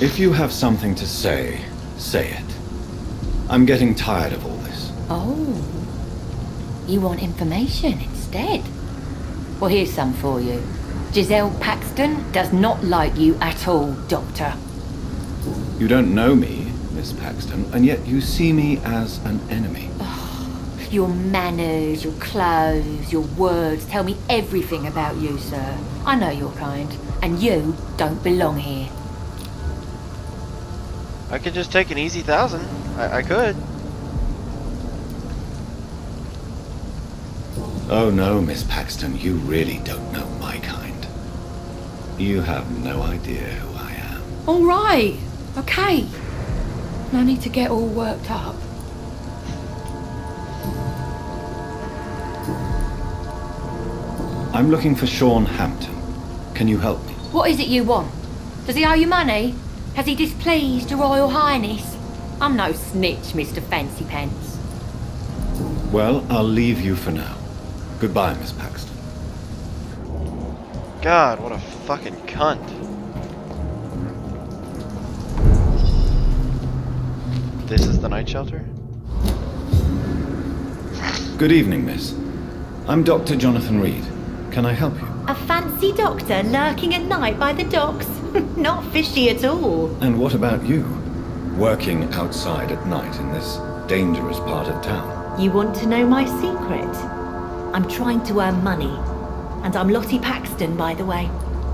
If you have something to say, say it. I'm getting tired of all this. Oh, you want information instead? Well, here's some for you. Giselle Paxton does not like you at all, Doctor. You don't know me, Miss Paxton, and yet you see me as an enemy. Your manners, your clothes, your words tell me everything about you, sir. I know your kind, and you don't belong here. I could just take an easy 1,000. I could. Oh no, Miss Paxton, you really don't know my kind. You have no idea who I am. All right, okay. No need to get all worked up. I'm looking for Sean Hampton. Can you help me? What is it you want? Does he owe you money? Has he displeased your Royal Highness? I'm no snitch, Mr. Fancy Pants. Well, I'll leave you for now. Goodbye, Miss Paxton. God, what a fucking cunt. This is the night shelter? Good evening, miss. I'm Dr. Jonathan Reed. Can I help you? A fancy doctor lurking at night by the docks? Not fishy at all. And what about you? Working outside at night in this dangerous part of town? You want to know my secret? I'm trying to earn money. And I'm Lottie Paxton, by the way.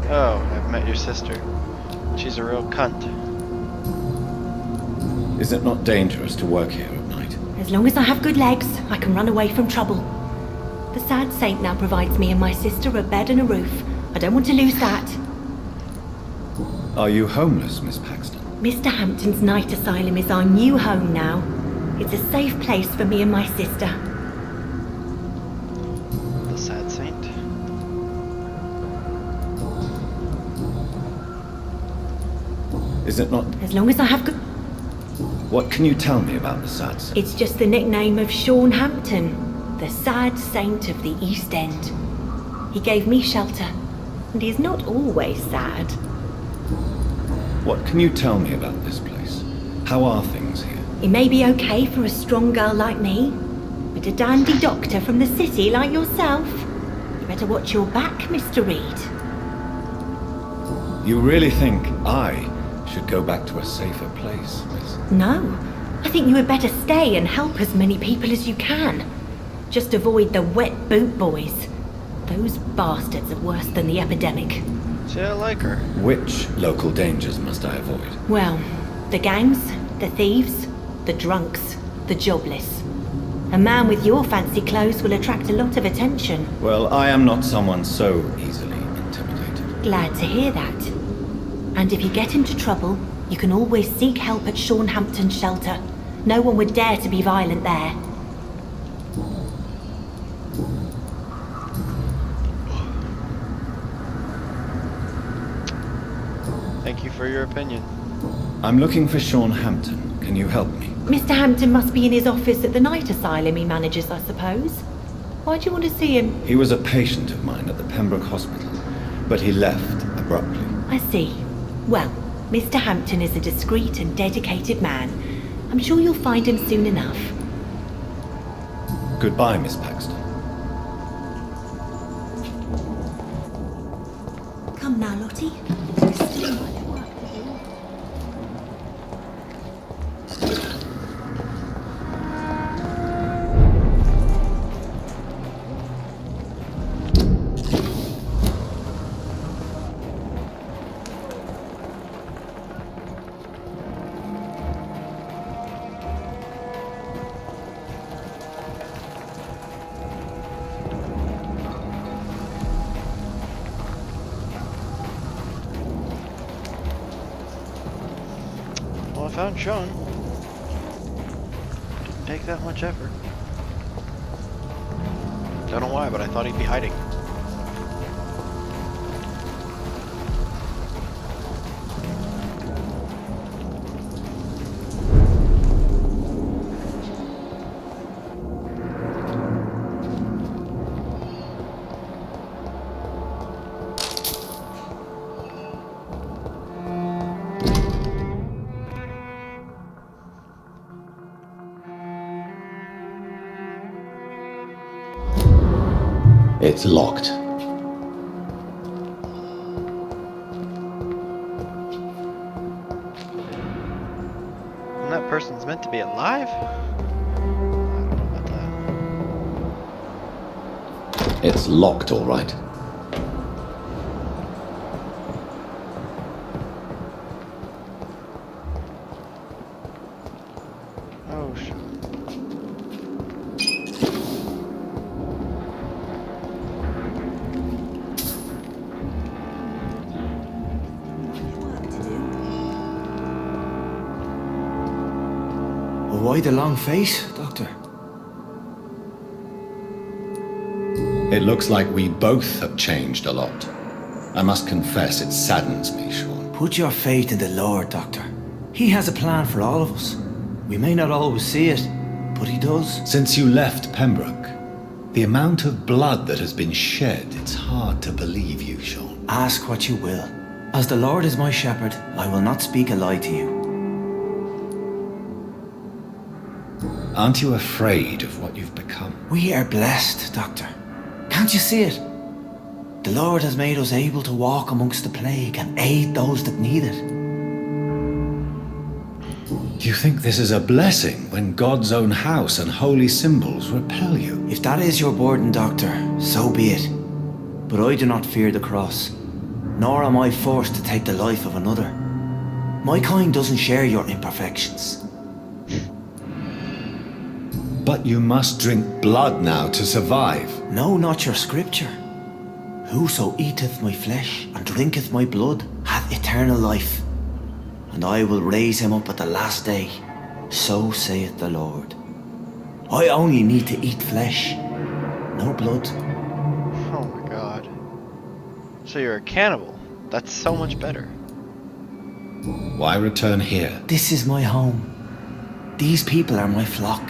Oh, I've met your sister. She's a real cunt. Is it not dangerous to work here at night? As long as I have good legs, I can run away from trouble. The sad saint now provides me and my sister a bed and a roof. I don't want to lose that. Are you homeless, Miss Paxton? Mr. Hampton's night asylum is our new home now. It's a safe place for me and my sister. The sad saint? Is it not? As long as I have good... What can you tell me about the sad saint? It's just the nickname of Sean Hampton, the sad saint of the East End. He gave me shelter, and he's not always sad. What can you tell me about this place? How are things here? It may be okay for a strong girl like me, but a dandy doctor from the city like yourself, you better watch your back, Mr. Reed. You really think I should go back to a safer place, miss? No, I think you had better stay and help as many people as you can. Just avoid the wet boot boys. Those bastards are worse than the epidemic. See, I like her. Which local dangers must I avoid? Well, the gangs, The thieves, the drunks, the jobless. A man with your fancy clothes will attract a lot of attention. Well, I am not someone so easily intimidated. Glad to hear that. And if you get into trouble, you can always seek help at Shornhampton's shelter. No one would dare to be violent there. Thank you for your opinion. I'm looking for Sean Hampton. Can you help me? Mr. Hampton must be in his office at the night asylum he manages, I suppose. Why do you want to see him? He was a patient of mine at the Pembroke Hospital, but he left abruptly. I see. Well, Mr. Hampton is a discreet and dedicated man. I'm sure you'll find him soon enough. Goodbye, Miss Paxton. Come now, Lottie. I found Sean. Didn't take that much effort. Don't know why, but I thought he'd be hiding. It's locked. And that person's meant to be alive? I don't know about that. It's locked, all right. Oh, shit. Why the long face, Doctor? It looks like we both have changed a lot. I must confess, it saddens me, Sean. Put your faith in the Lord, Doctor. He has a plan for all of us. We may not always see it, but he does. Since you left Pembroke, the amount of blood that has been shed, it's hard to believe you, Sean. Ask what you will. As the Lord is my shepherd, I will not speak a lie to you. Aren't you afraid of what you've become? We are blessed, Doctor. Can't you see it? The Lord has made us able to walk amongst the plague and aid those that need it. Do you think this is a blessing when God's own house and holy symbols repel you? If that is your burden, Doctor, so be it. But I do not fear the cross, nor am I forced to take the life of another. My kind doesn't share your imperfections. But you must drink blood now to survive. No, not your scripture. Whoso eateth my flesh and drinketh my blood hath eternal life, and I will raise him up at the last day. So saith the Lord. I only need to eat flesh, no blood. Oh my god. So you're a cannibal. That's so much better. Why return here? This is my home. These people are my flock.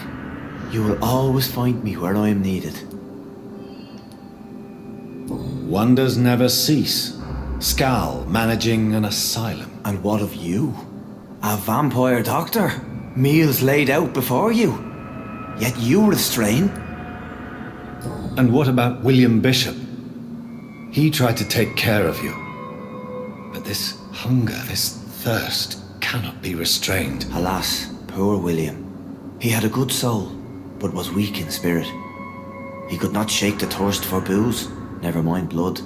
You will always find me where I am needed. Wonders never cease. Skal managing an asylum. And what of you? A vampire doctor? Meals laid out before you. Yet you restrain. And what about William Bishop? He tried to take care of you. But this hunger, this thirst, cannot be restrained. Alas, poor William. He had a good soul, but was weak in spirit. He could not shake the thirst for booze, never mind blood.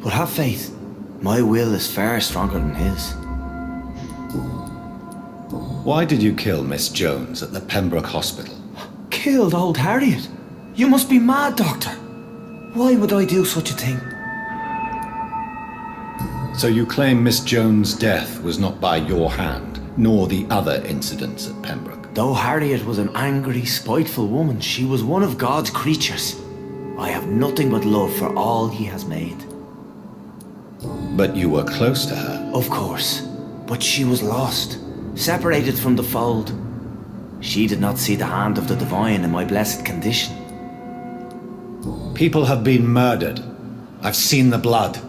But have faith, my will is far stronger than his. Why did you kill Miss Jones at the Pembroke Hospital? Killed old Harriet? You must be mad, Doctor. Why would I do such a thing? So you claim Miss Jones' death was not by your hand, nor the other incidents at Pembroke? Though Harriet was an angry, spiteful woman, she was one of God's creatures. I have nothing but love for all he has made. But you were close to her. Of course. But she was lost, separated from the fold. She did not see the hand of the divine in my blessed condition. People have been murdered. I've seen the blood.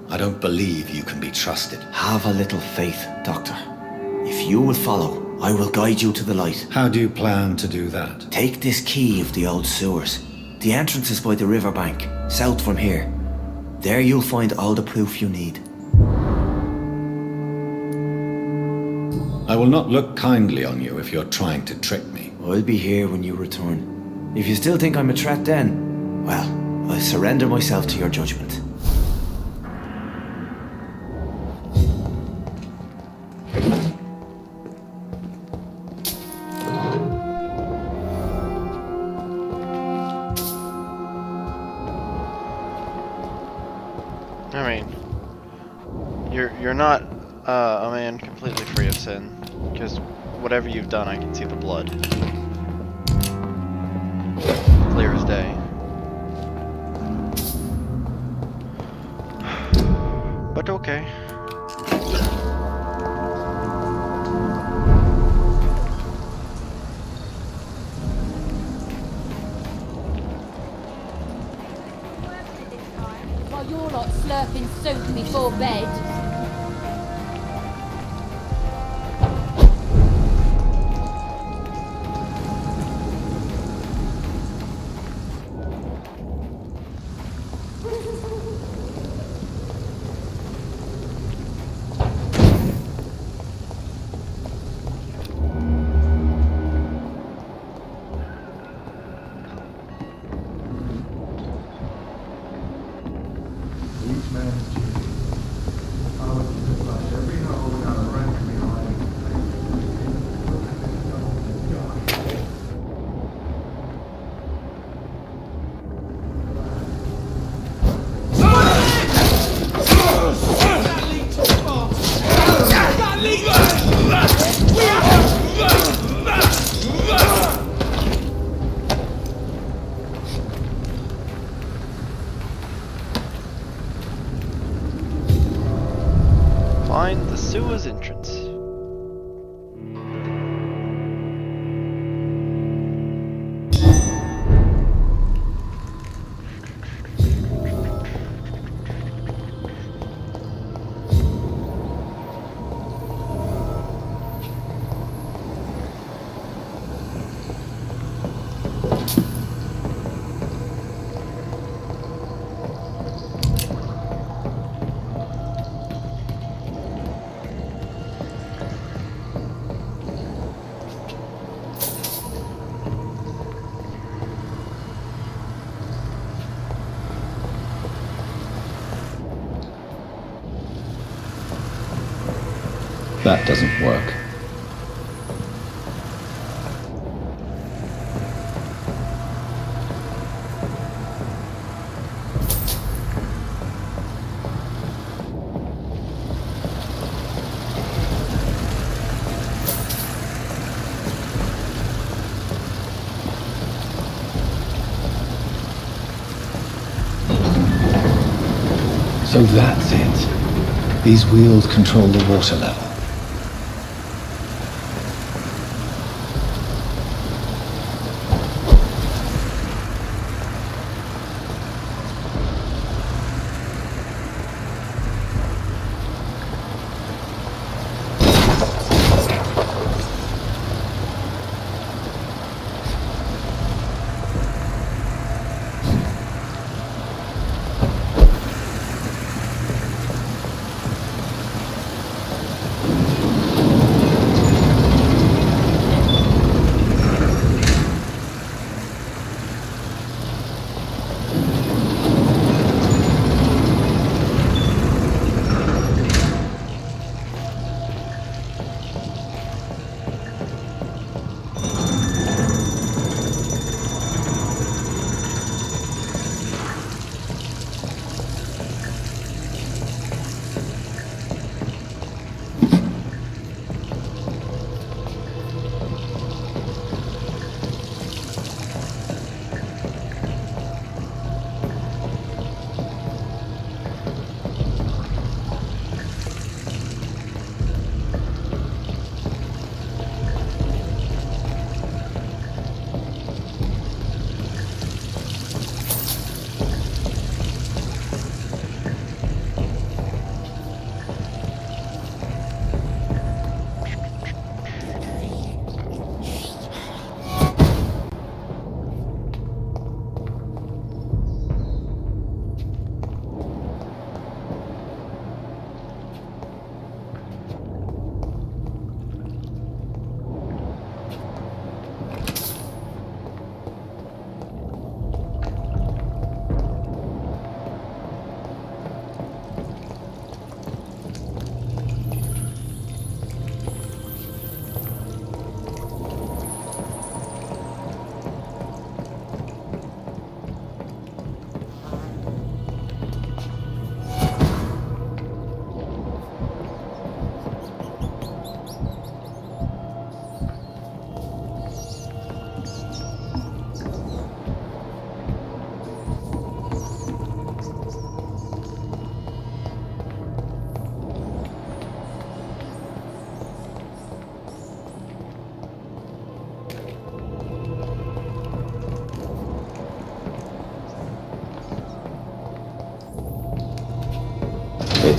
I don't believe you can be trusted. Have a little faith, Doctor. If you will follow, I will guide you to the light. How do you plan to do that? Take this key of the old sewers. The entrance is by the riverbank, south from here. There you'll find all the proof you need. I will not look kindly on you if you're trying to trick me. I'll be here when you return. If you still think I'm a threat then, well, I'll surrender myself to your judgment. I mean, you're not a man completely free of sin, because whatever you've done, I can see the blood. Clear as day. But okay. While you're lot slurping soup before bed. Find the sewers entrance. That doesn't work. So that's it. These wheels control the water level.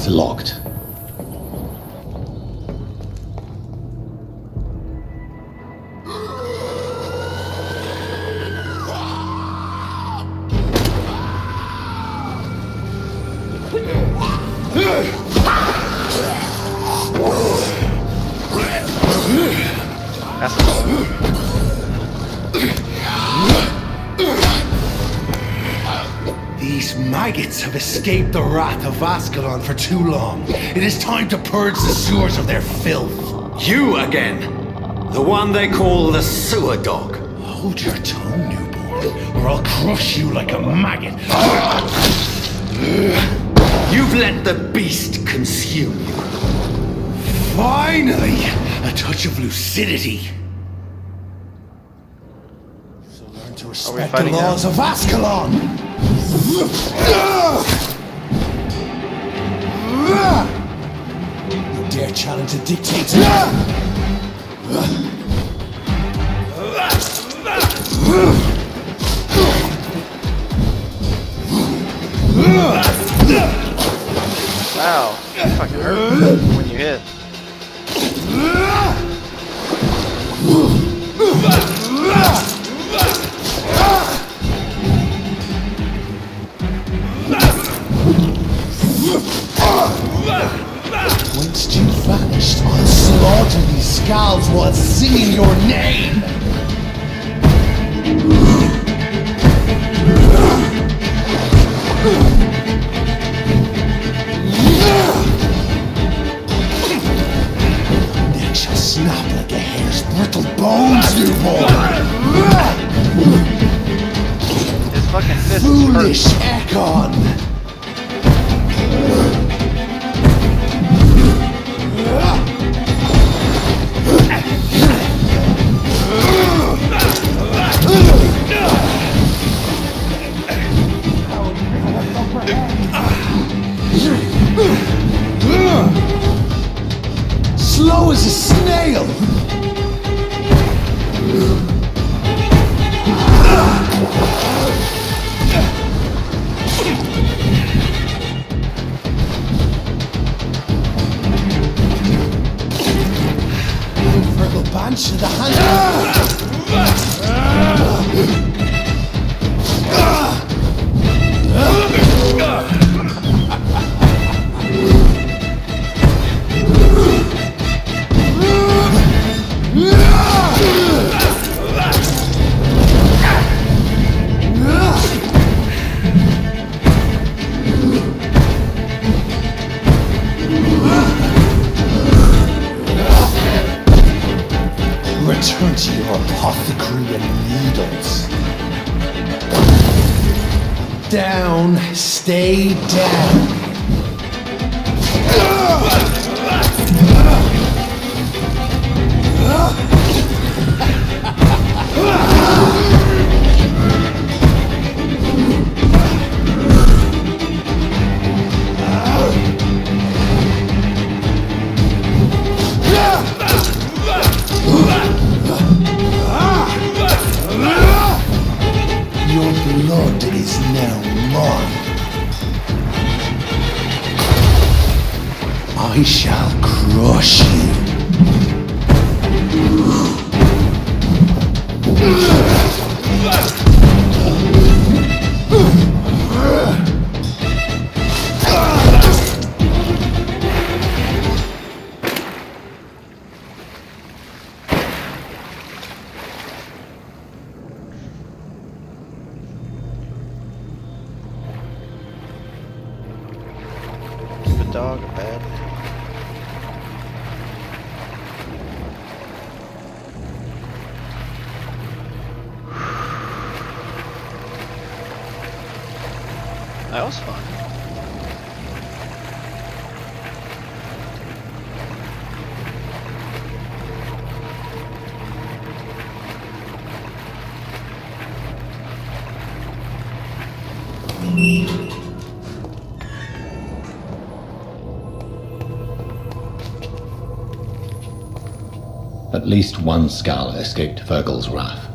It's locked. These maggots have escaped the wrath of Ascalon for too long. It is time to purge the sewers of their filth. You again! The one they call the sewer dog. Hold your tongue, newborn, or I'll crush you like a maggot. You've let the beast consume you. Finally! A touch of lucidity. So learn to respect the laws of Ascalon! You dare challenge a dictator? Wow, that fucking hurt when you hit. Once you vanished, I'll slaughter these skulls while singing your name! Neck shall snap like a hare's brittle bones, newborn! His fucking fist Foolish hurt. Ekon! Slow as a snail! Virgil Banch to the hand. Return to your apothecary and needles. Down, stay down. Your blood is now mine. I shall crush you. Good dog, bad. That was fun. At least one skull escaped Virgil's wrath.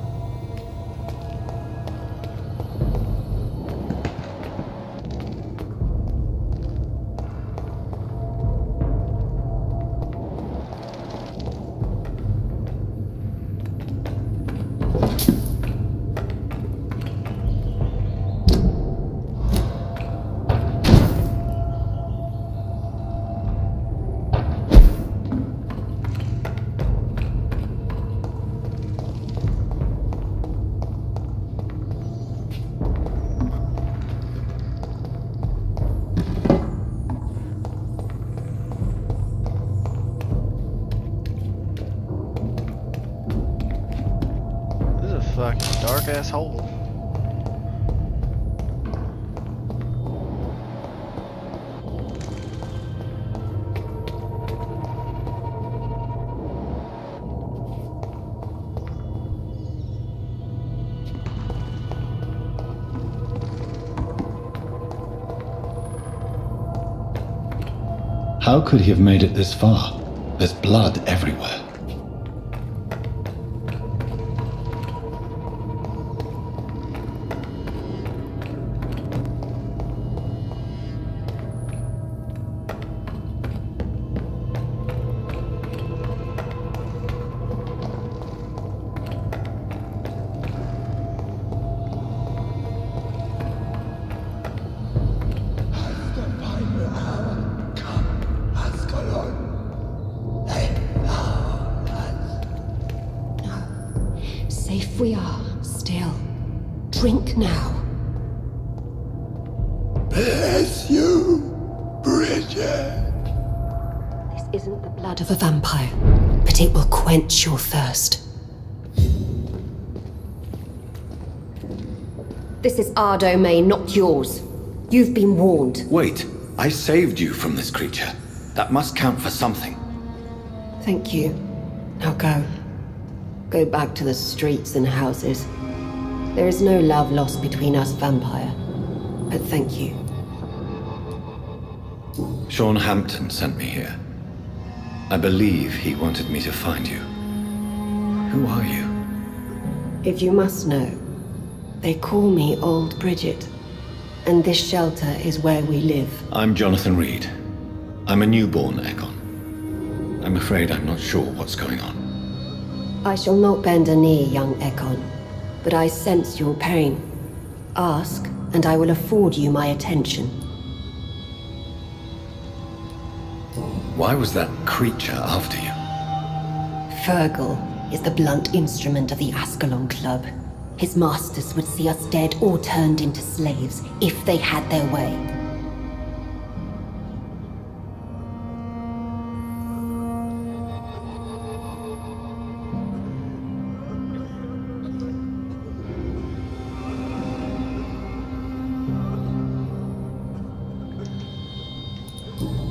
Dark ass hole. How could he have made it this far? There's blood everywhere. Safe we are, still. Drink now. Bless you, Bridget. This isn't the blood of a vampire, but it will quench your thirst. This is our domain, not yours. You've been warned. Wait, I saved you from this creature. That must count for something. Thank you. Now go. Go back to the streets and houses. There is no love lost between us, Vampire. But thank you. Sean Hampton sent me here. I believe he wanted me to find you. Who are you? If you must know, they call me Old Bridget. And this shelter is where we live. I'm Jonathan Reed. I'm a newborn Ekon. I'm afraid I'm not sure what's going on. I shall not bend a knee, young Ekon, but I sense your pain. Ask, and I will afford you my attention. Why was that creature after you? Fergal is the blunt instrument of the Ascalon Club. His masters would see us dead or turned into slaves if they had their way.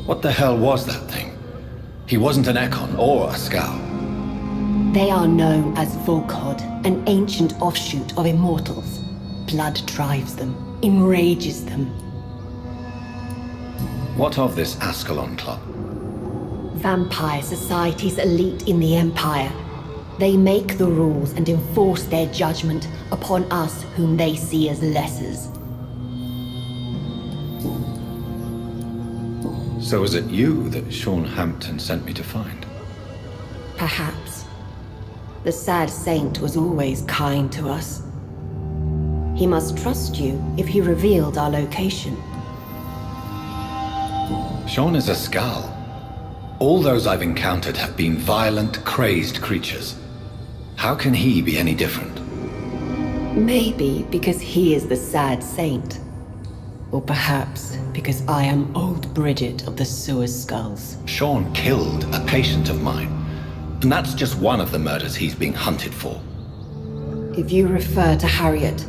What the hell was that thing? He wasn't an Ekon or a Scowl. They are known as Volkod, an ancient offshoot of immortals. Blood drives them, enrages them. What of this Ascalon Club? Vampire society's elite in the Empire. They make the rules and enforce their judgment upon us whom they see as lessers. So is it you that Sean Hampton sent me to find? Perhaps. The sad saint was always kind to us. He must trust you if he revealed our location. Sean is a Scowl. All those I've encountered have been violent, crazed creatures. How can he be any different? Maybe because he is the sad saint. Or perhaps because I am Old Bridget of the Sewer Skulls. Sean killed a patient of mine. And that's just one of the murders he's being hunted for. If you refer to Harriet,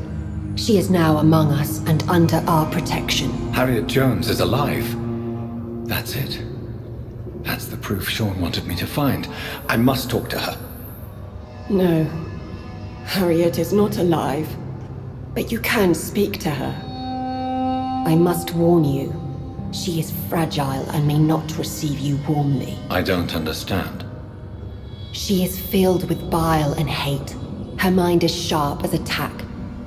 she is now among us and under our protection. Harriet Jones is alive. That's it. That's the proof Sean wanted me to find. I must talk to her. No. Harriet is not alive. But you can speak to her. I must warn you. She is fragile and may not receive you warmly. I don't understand. She is filled with bile and hate. Her mind is sharp as a tack,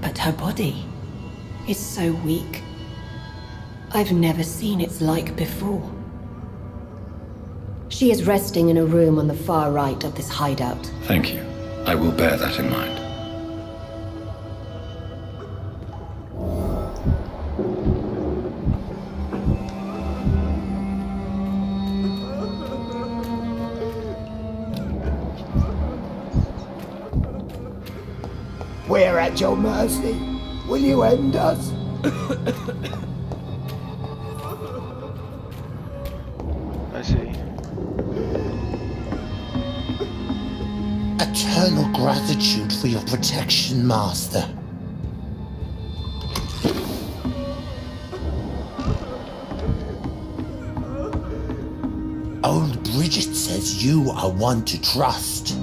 but her body is so weak. I've never seen its like before. She is resting in a room on the far right of this hideout. Thank you. I will bear that in mind. We're at your mercy. Will you end us? I see. A Eternal gratitude for your protection, Master. Old Bridget says you are one to trust.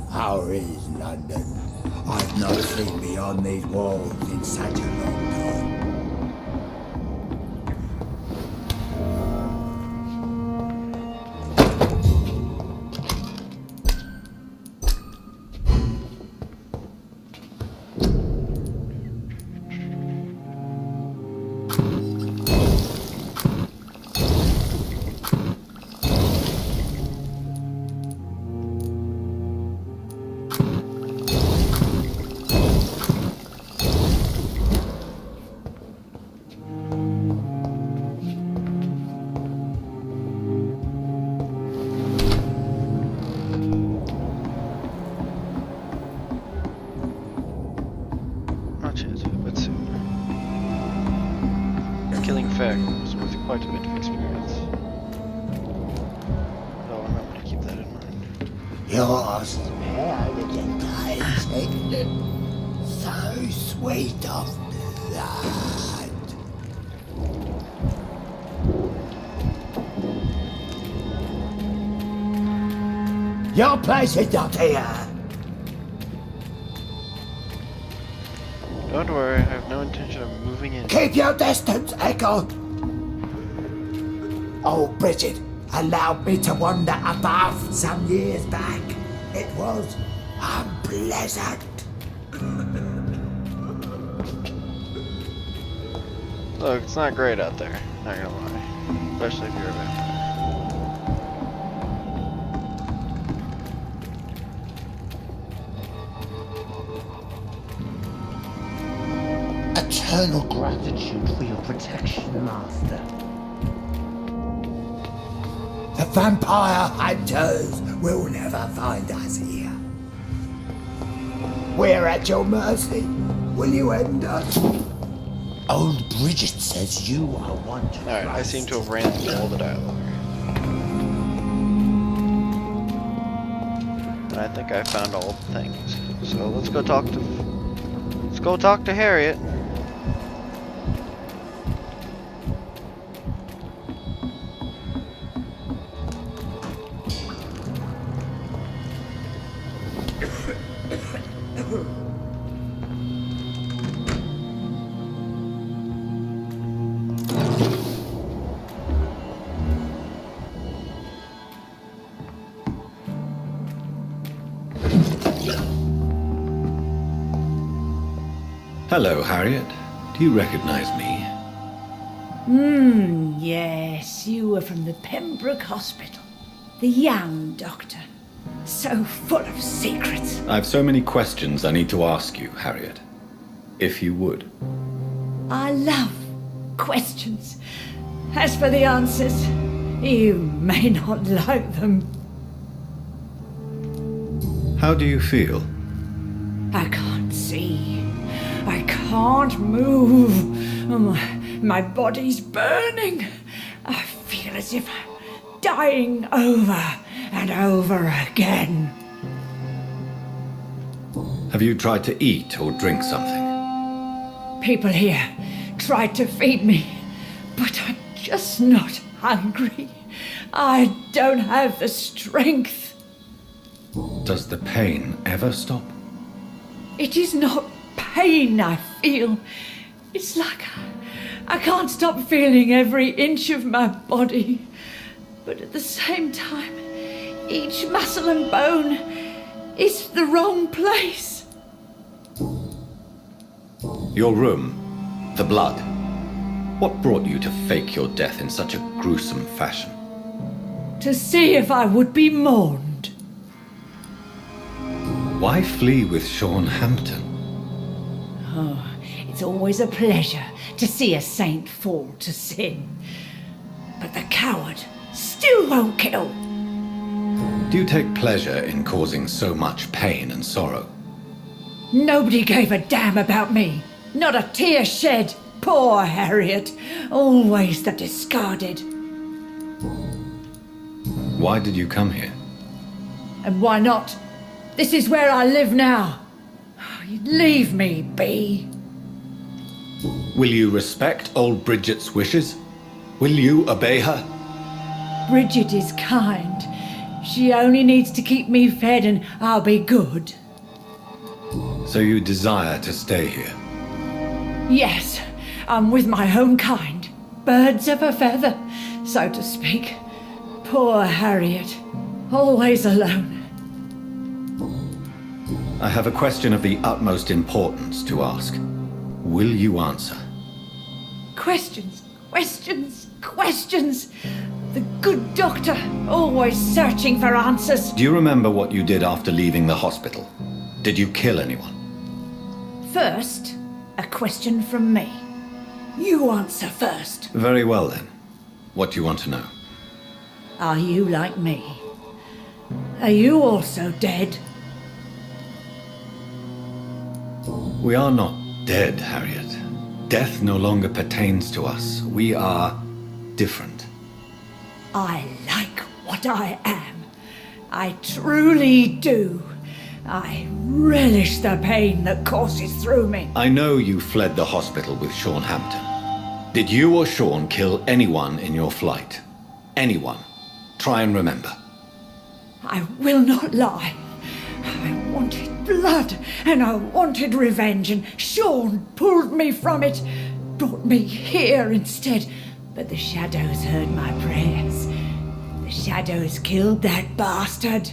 How is London? I've not seen beyond these walls in such a long time. Not yet, but soon. Killing Fairham was worth quite a bit of experience. I'll remember to keep that in mind. You're spared intoxicated, so sweet of blood. Your place is not here. Don't worry, I have no intention of moving in. Keep your distance, Echo. Oh, Bridget allowed me to wander above some years back. It was unpleasant. Look, it's not great out there, not gonna lie. Especially if you're a vampire. Eternal gratitude for your protection, Master. The vampire hunters will never find us here. We're at your mercy. Will you end us? Old Bridget says you are one to Alright, I trust. seem to have ran through all the dialogue. And I think I found all the things. So let's go talk to Harriet. Hello, Harriet. Do you recognize me? Yes, you were from the Pembroke Hospital. The young doctor. So full of secrets. I've so many questions I need to ask you, Harriet. If you would. I love questions. As for the answers, you may not like them. How do you feel? I can't see. I can't move. My body's burning. I feel as if I'm dying over and over again. Have you tried to eat or drink something? People here tried to feed me, but I'm just not hungry. I don't have the strength. Does the pain ever stop? It is not pain I feel. It's like I can't stop feeling every inch of my body. But at the same time, each muscle and bone is the wrong place. Your room, the blood. What brought you to fake your death in such a gruesome fashion? To see if I would be mourned. Why flee with Sean Hampton? Oh, it's always a pleasure to see a saint fall to sin. But the coward still won't kill. Do you take pleasure in causing so much pain and sorrow? Nobody gave a damn about me. Not a tear shed. Poor Harriet. Always the discarded. Why did you come here? And why not? This is where I live now. Leave me be. Will you respect old Bridget's wishes? Will you obey her? Bridget is kind. She only needs to keep me fed and I'll be good. So you desire to stay here? Yes, I'm with my own kind. Birds of a feather, so to speak. Poor Harriet. Always alone. I have a question of the utmost importance to ask. Will you answer? Questions, questions, questions. The good doctor, always searching for answers. Do you remember what you did after leaving the hospital? Did you kill anyone? First, a question from me. You answer first. Very well then. What do you want to know? Are you like me? Are you also dead? We are not dead, Harriet. Death no longer pertains to us. We are different. I like what I am. I truly do. I relish the pain that courses through me. I know you fled the hospital with Sean Hampton. Did you or Sean kill anyone in your flight? Anyone? Try and remember. I will not lie. I wanted blood, and I wanted revenge, and Sean pulled me from it, brought me here instead. But the shadows heard my prayers. The shadows killed that bastard.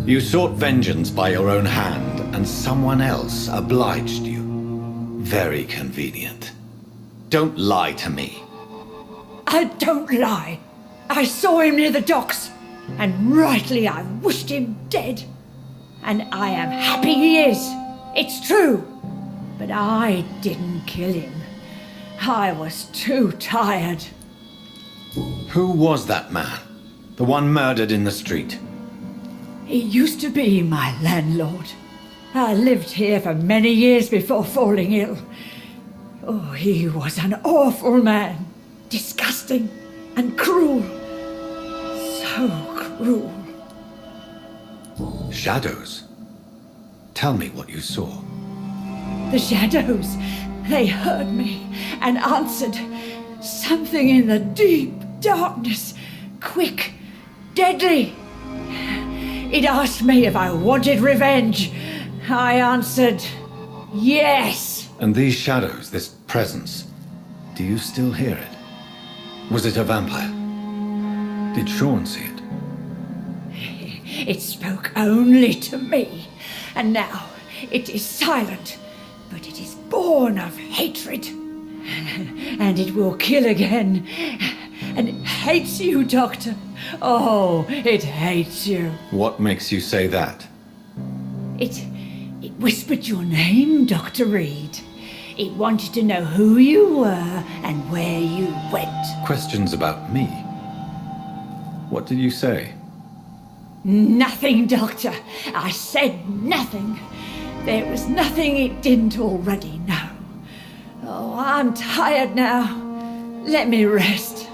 You sought vengeance by your own hand, and someone else obliged you. Very convenient. Don't lie to me. I don't lie. I saw him near the docks, and rightly I wished him dead. And I am happy he is. It's true. But I didn't kill him. I was too tired. Who was that man? The one murdered in the street? He used to be my landlord. I lived here for many years before falling ill. Oh, he was an awful man. Disgusting and cruel. So cruel. Shadows? Tell me what you saw. The shadows, they heard me and answered. Something in the deep darkness, quick, deadly. It asked me if I wanted revenge. I answered, yes. And these shadows, this presence, do you still hear it? Was it a vampire? Did Sean see it? It spoke only to me, and now it is silent, but it is born of hatred. And it will kill again. And it hates you, Doctor. Oh, it hates you. What makes you say that? It whispered your name, Dr. Reed. It wanted to know who you were and where you went. Questions about me? What did you say? Nothing, Doctor. I said nothing. There was nothing it didn't already know. Oh, I'm tired now. Let me rest.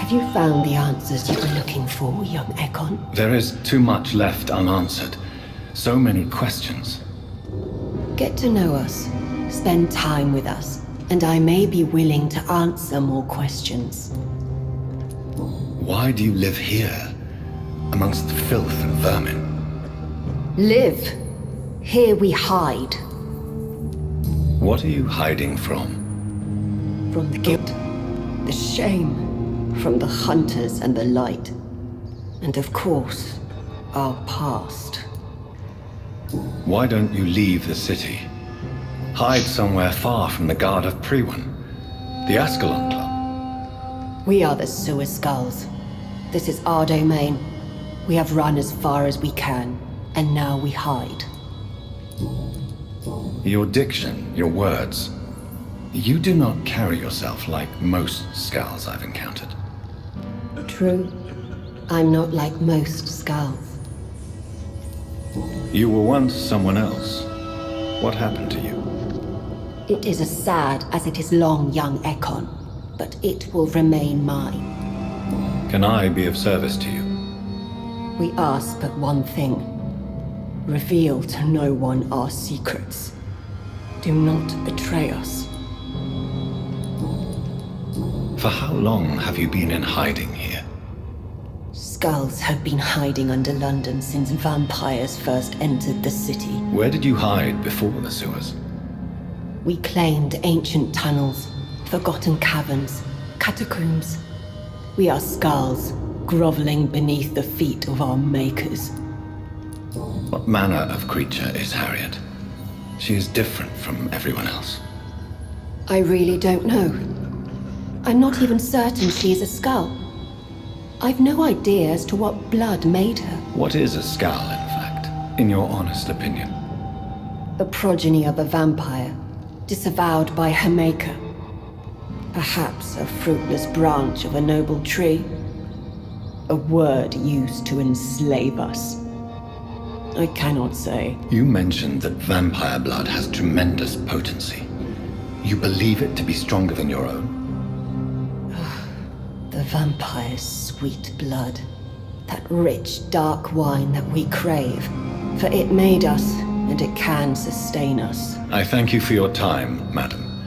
Have you found the answers you were looking for, young Ekon? There is too much left unanswered. So many questions. Get to know us, spend time with us, and I may be willing to answer more questions. Why do you live here, amongst the filth and vermin? Live. Here we hide. What are you hiding from? From the guilt, the shame, from the hunters and the light. And of course, our past. Why don't you leave the city? Hide somewhere far from the Guard of Priwen, the Ascalon Club. We are the Sewer Skulls. This is our domain. We have run as far as we can, and now we hide. Your diction, your words. You do not carry yourself like most Skulls I've encountered. True. I'm not like most Skulls. You were once someone else. What happened to you? It is as sad as it is long, young Ekon, but it will remain mine. Can I be of service to you? We ask but one thing. Reveal to no one our secrets. Do not betray us. For how long have you been in hiding here? Skulls have been hiding under London since vampires first entered the city. Where did you hide before the sewers? We claimed ancient tunnels, forgotten caverns, catacombs. We are skulls, groveling beneath the feet of our makers. What manner of creature is Harriet? She is different from everyone else. I really don't know. I'm not even certain she is a skull. I've no idea as to what blood made her. What is a skull, in fact, in your honest opinion? The progeny of a vampire, disavowed by her maker. Perhaps a fruitless branch of a noble tree. A word used to enslave us. I cannot say. You mentioned that vampire blood has tremendous potency. You believe it to be stronger than your own? The vampire's sweet blood. That rich, dark wine that we crave. For it made us, and it can sustain us. I thank you for your time, madam.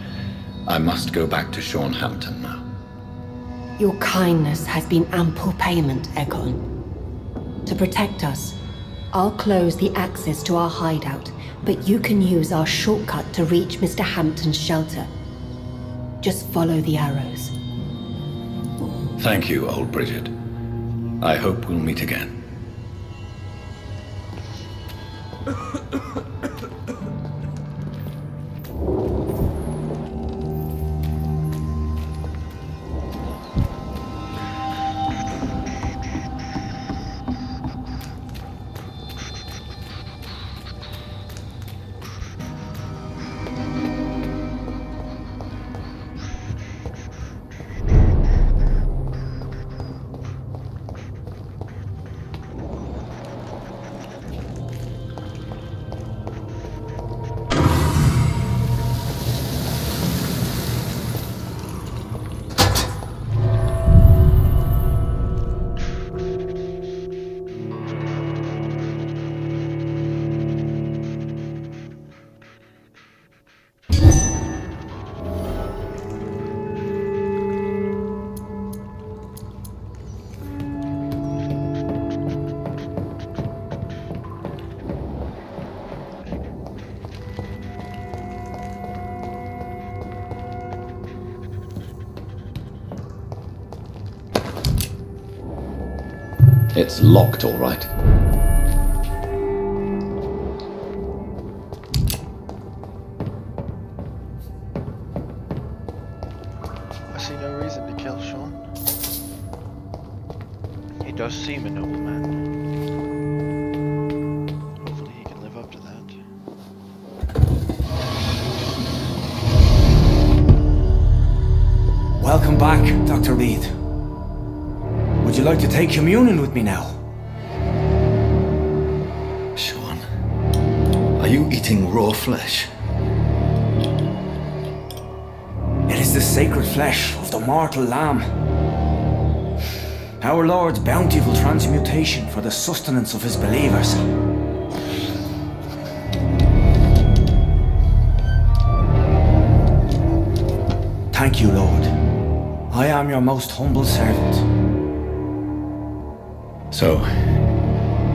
I must go back to Shornhampton now. Your kindness has been ample payment, Ekon. To protect us, I'll close the access to our hideout, but you can use our shortcut to reach Mr. Hampton's shelter. Just follow the arrows. Thank you, old Bridget. I hope we'll meet again. It's locked, all right. I see no reason to kill Sean. He does seem a noble man. Hopefully he can live up to that. Welcome back, Dr. Reed. Would you like to take communion with me now? Sean, are you eating raw flesh? It is the sacred flesh of the mortal lamb. Our Lord's bountiful transmutation for the sustenance of his believers. Thank you, Lord. I am your most humble servant. So,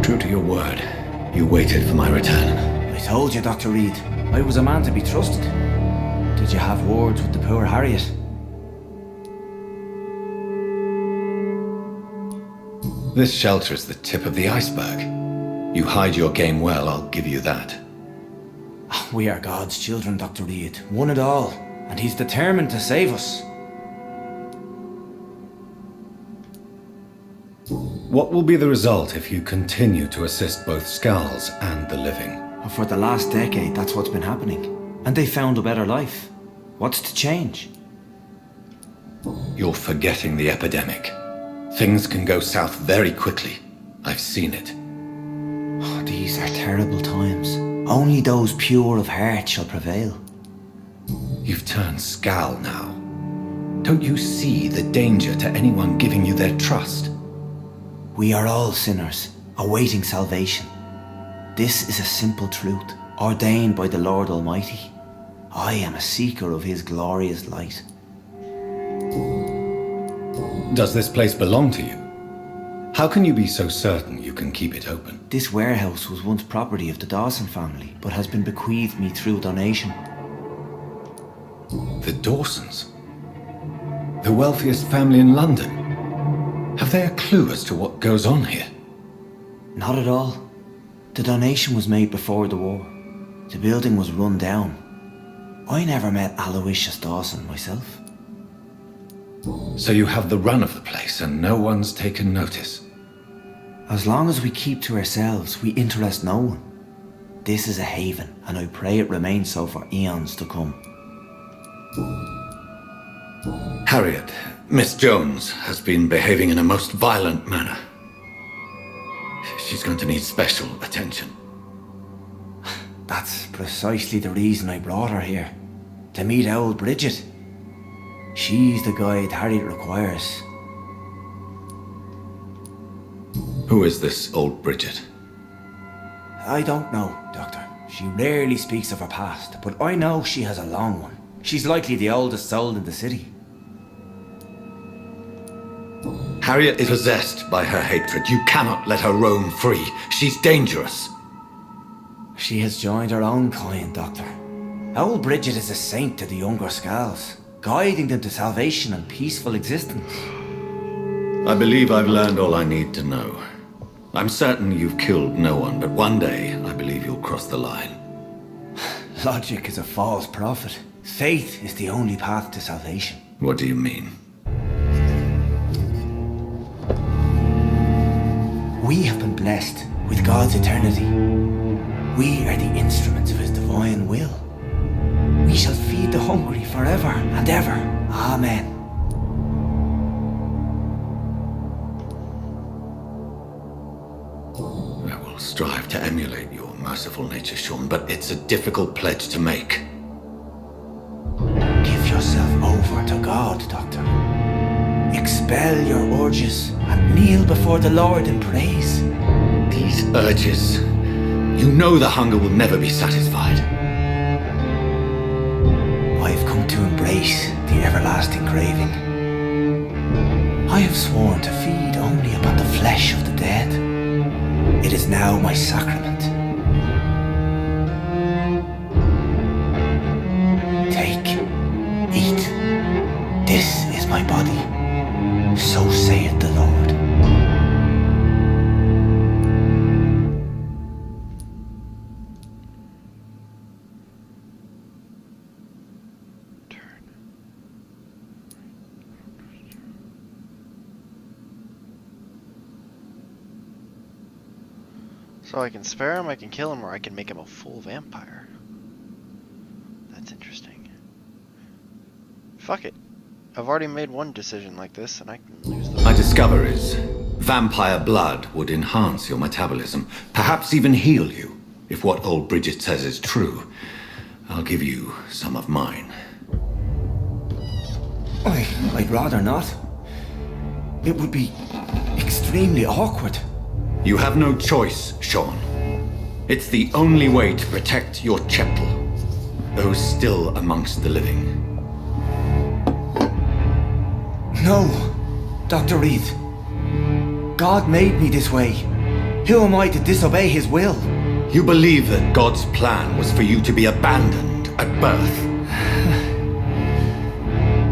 true to your word, you waited for my return. I told you, Dr. Reed, I was a man to be trusted. Did you have words with the poor Harriet? This shelter is the tip of the iceberg. You hide your game well, I'll give you that. We are God's children, Dr. Reed, one and all, and he's determined to save us. What will be the result if you continue to assist both Skulls and the living? For the last decade, that's what's been happening. And they found a better life. What's to change? You're forgetting the epidemic. Things can go south very quickly. I've seen it. Oh, these are terrible times. Only those pure of heart shall prevail. You've turned Skal now. Don't you see the danger to anyone giving you their trust? We are all sinners, awaiting salvation. This is a simple truth, ordained by the Lord Almighty. I am a seeker of His glorious light. Does this place belong to you? How can you be so certain you can keep it open? This warehouse was once property of the Dawson family, but has been bequeathed me through donation. The Dawsons? The wealthiest family in London? Have they a clue as to what goes on here? Not at all. The donation was made before the war. The building was run down. I never met Aloysius Dawson myself. So you have the run of the place and no one's taken notice? As long as we keep to ourselves, we interest no one. This is a haven, and I pray it remains so for eons to come. Harriet, Miss Jones has been behaving in a most violent manner. She's going to need special attention. That's precisely the reason I brought her here. To meet old Bridget. She's the guide Harriet requires. Who is this old Bridget? I don't know, Doctor. She rarely speaks of her past, but I know she has a long one. She's likely the oldest soul in the city. Harriet is possessed by her hatred. You cannot let her roam free. She's dangerous. She has joined her own kind, Doctor. Old Bridget is a saint to the younger Skulls, guiding them to salvation and peaceful existence. I believe I've learned all I need to know. I'm certain you've killed no one, but one day I believe you'll cross the line. Logic is a false prophet. Faith is the only path to salvation. What do you mean? We have been blessed with God's eternity. We are the instruments of His divine will. We shall feed the hungry forever and ever. Amen. I will strive to emulate your merciful nature, Sean, but it's a difficult pledge to make. Give yourself over to God, Doctor. Expel your urges and kneel before the Lord in praise. These urges. You know the hunger will never be satisfied. I have come to embrace the everlasting craving. I have sworn to feed only upon the flesh of the dead. It is now my sacrament. Take, eat. This is my body. So saith the Lord. So I can spare him, I can kill him, or I can make him a full vampire. That's interesting. Fuck it. I've already made one decision like this, and I can lose the... My discover is vampire blood would enhance your metabolism, perhaps even heal you. If what old Bridget says is true, I'll give you some of mine. I'd rather not. It would be extremely awkward. You have no choice, Sean. It's the only way to protect your Cheptel, those still amongst the living. No, Dr. Reed. God made me this way. Who am I to disobey his will? You believe that God's plan was for you to be abandoned at birth?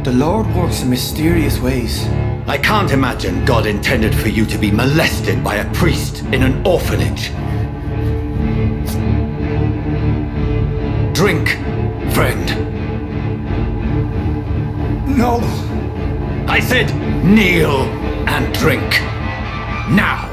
The Lord works in mysterious ways. I can't imagine God intended for you to be molested by a priest in an orphanage. Drink, friend. No! I said kneel and drink. Now!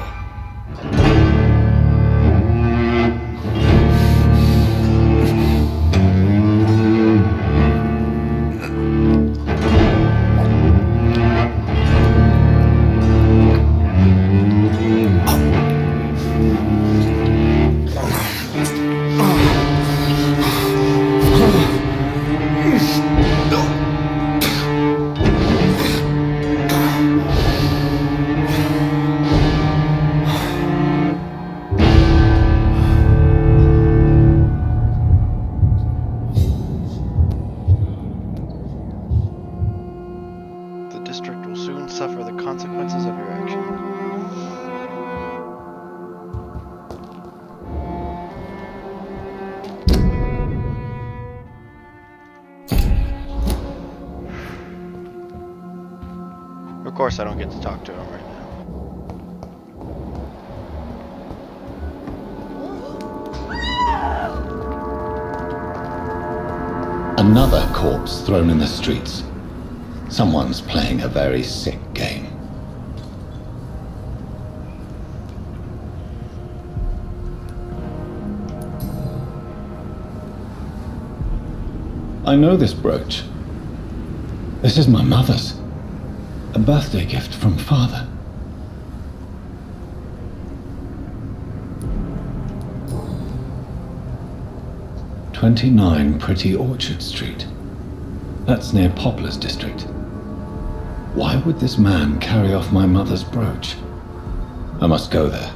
Of course I don't get to talk to him right now. Another corpse thrown in the streets. Someone's playing a very sick game. I know this brooch. This is my mother's. A birthday gift from father. "29 Pretty Orchard Street. That's near Poplar's district. Why would this man carry off my mother's brooch? I must go there.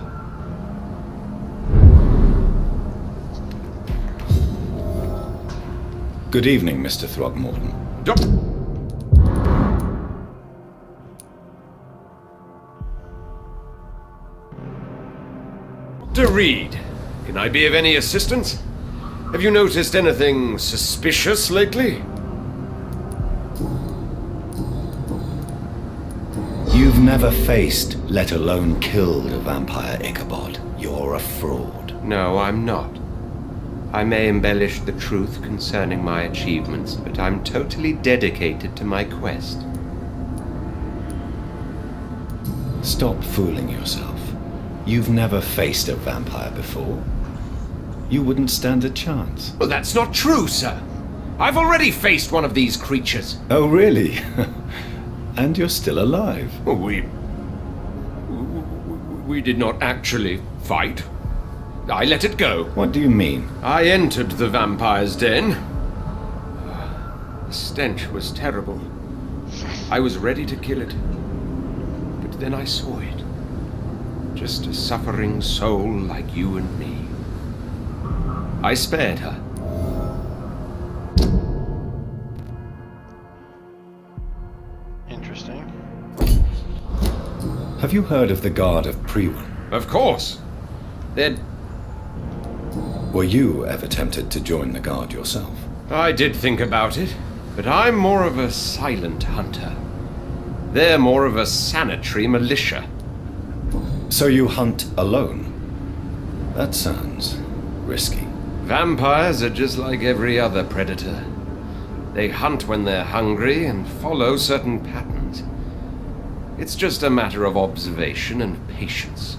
Good evening, Mr. Throgmorton. Dr. Reed, can I be of any assistance? Have you noticed anything suspicious lately? You've never faced, let alone killed a vampire, Ichabod. You're a fraud. No, I'm not. I may embellish the truth concerning my achievements, but I'm totally dedicated to my quest. Stop fooling yourself. You've never faced a vampire before. You wouldn't stand a chance. Well, that's not true, sir. I've already faced one of these creatures. Oh, really? And you're still alive? We did not actually fight. I let it go. What do you mean? I entered the vampire's den. The stench was terrible. I was ready to kill it. But then I saw it. Just a suffering soul like you and me. I spared her. Interesting. Have you heard of the Guard of Priwen? Of course. They're... Were you ever tempted to join the Guard yourself? I did think about it, but I'm more of a silent hunter. They're more of a sanitary militia. So you hunt alone? That sounds risky. Vampires are just like every other predator. They hunt when they're hungry and follow certain patterns. It's just a matter of observation and patience.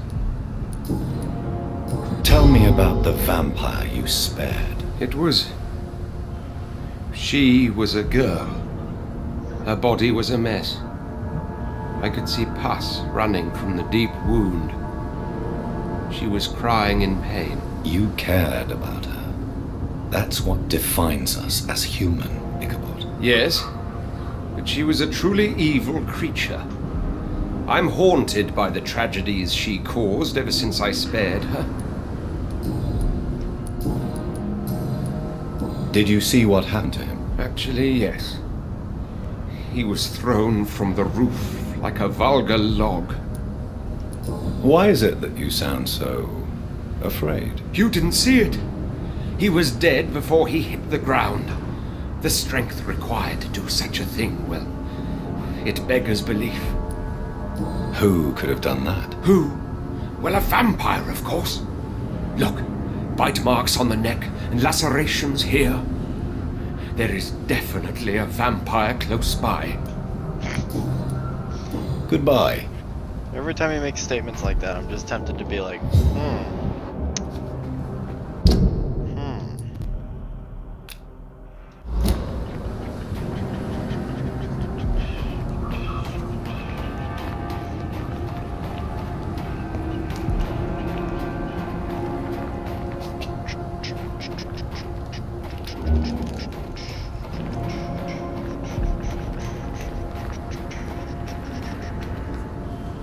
Tell me about the vampire you spared. She was a girl. Her body was a mess. I could see pus running from the deep wound. She was crying in pain. You cared about her. That's what defines us as human, Ichabod. Yes, but she was a truly evil creature. I'm haunted by the tragedies she caused ever since I spared her. Did you see what happened to him? Actually, yes. he was thrown from the roof like a vulgar log. Why is it that you sound so afraid? You didn't see it. He was dead before he hit the ground. The strength required to do such a thing, well, it beggars belief. Who could have done that? Who? Well, a vampire, of course. Look, bite marks on the neck and lacerations here. There is definitely a vampire close by. Goodbye. Every time he makes statements like that, I'm just tempted to be like,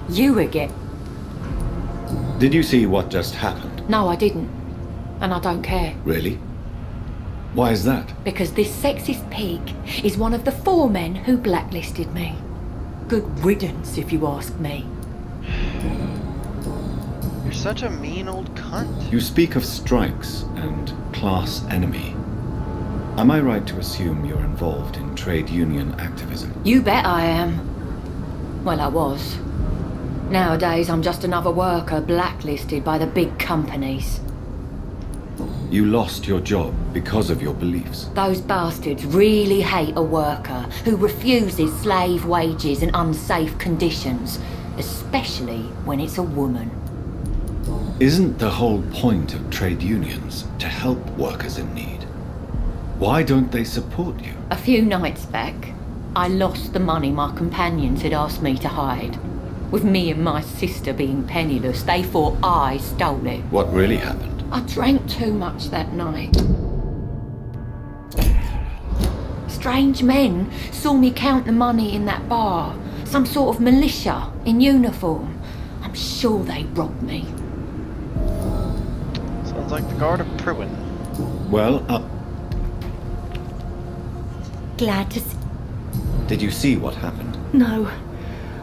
You again? Did you see what just happened? No, I didn't. And I don't care. Really? Why is that? Because this sexist pig is one of the 4 men who blacklisted me. Good riddance, if you ask me. you're such a mean old cunt. You speak of strikes and class enemy. Am I right to assume you're involved in trade union activism? You bet I am. Well, I was. Nowadays, I'm just another worker blacklisted by the big companies. You lost your job because of your beliefs. Those bastards really hate a worker who refuses slave wages and unsafe conditions, especially when it's a woman. Isn't the whole point of trade unions to help workers in need? Why don't they support you? A few nights back, I lost the money my companions had asked me to hide. With me and my sister being penniless, they thought I stole it. What really happened? I drank too much that night. Strange men saw me count the money in that bar. Some sort of militia in uniform. I'm sure they robbed me. Sounds like the Guard of Pruin. Well, Glad to see. did you see what happened? No.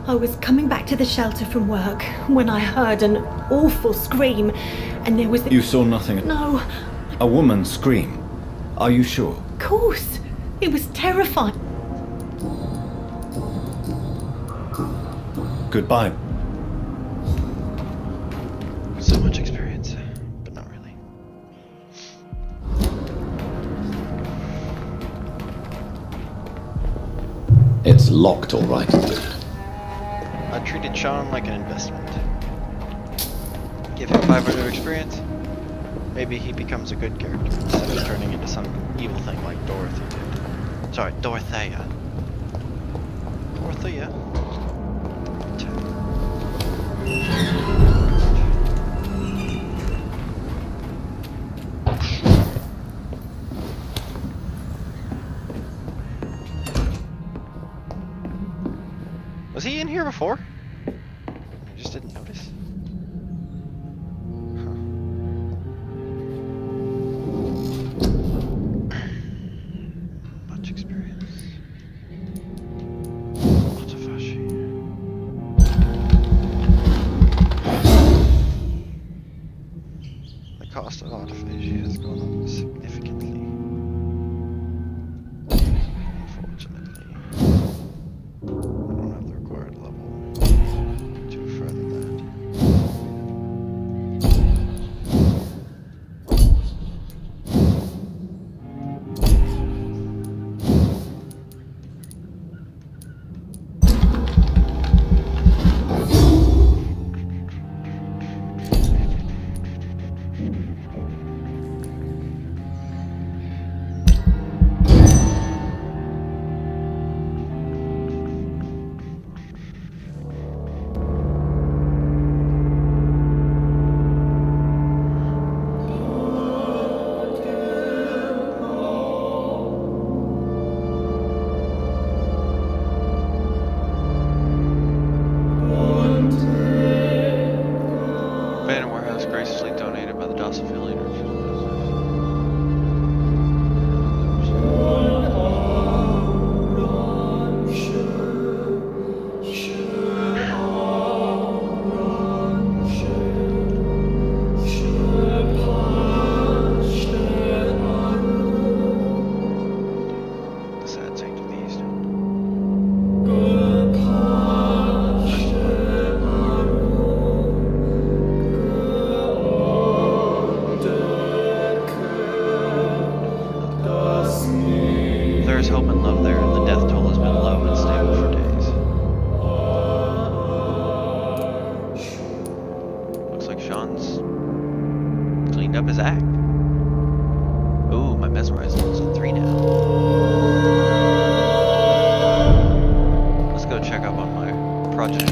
I was coming back to the shelter from work when I heard an awful scream, and there was... You saw nothing? No. A woman scream? Are you sure? Of course. It was terrifying. Goodbye. So much experience, but not really. It's locked, all right. I treated Sean like an investment. Give him 500 experience. Maybe he becomes a good character instead of turning into some evil thing like Dorothy did. Sorry, Dorothea. Dorothea? Was he in here before? I just didn't notice. Much experience. Autophagy. The cost of autophagy has gone up significantly. Unfortunately. I don't have the required level to further that. progeny.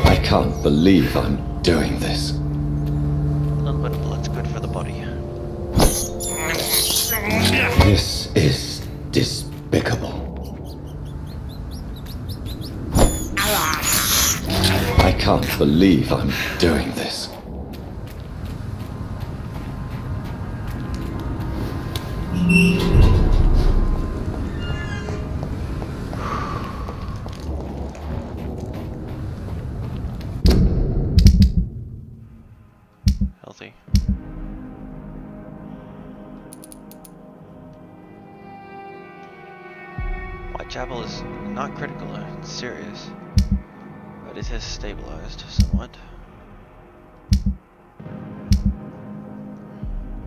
I can't believe I'm doing this. A little bit of blood's good for the body. This is despicable. I can't believe I'm doing this. Healthy. Whitechapel is not critical, it's serious. But it has stabilized somewhat.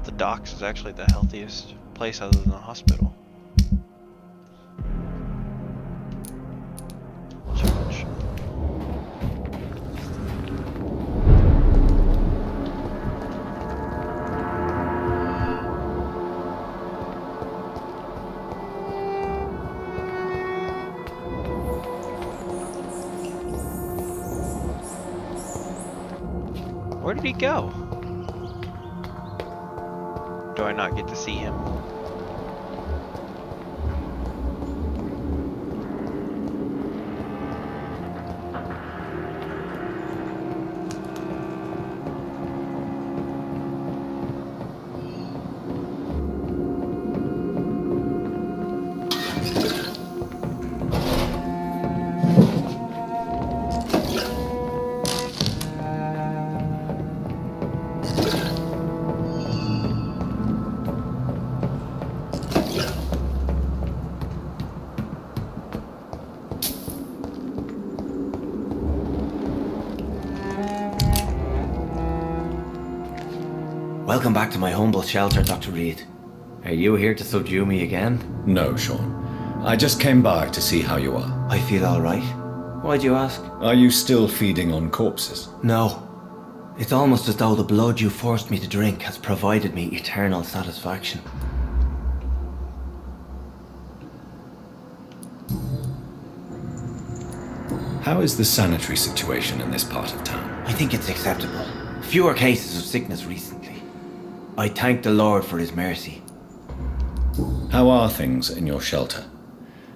The docks is actually the healthiest place other than the hospital. Charge. Where did he go? Do I not get to see him? Welcome back to my humble shelter, Dr. Reed. Are you here to subdue me again? No, Sean. I just came by to see how you are. I feel alright. Why'd you ask? Are you still feeding on corpses? No. It's almost as though the blood you forced me to drink has provided me eternal satisfaction. How is the sanitary situation in this part of town? I think it's acceptable. Fewer cases of sickness recently. I thank the Lord for his mercy. How are things in your shelter?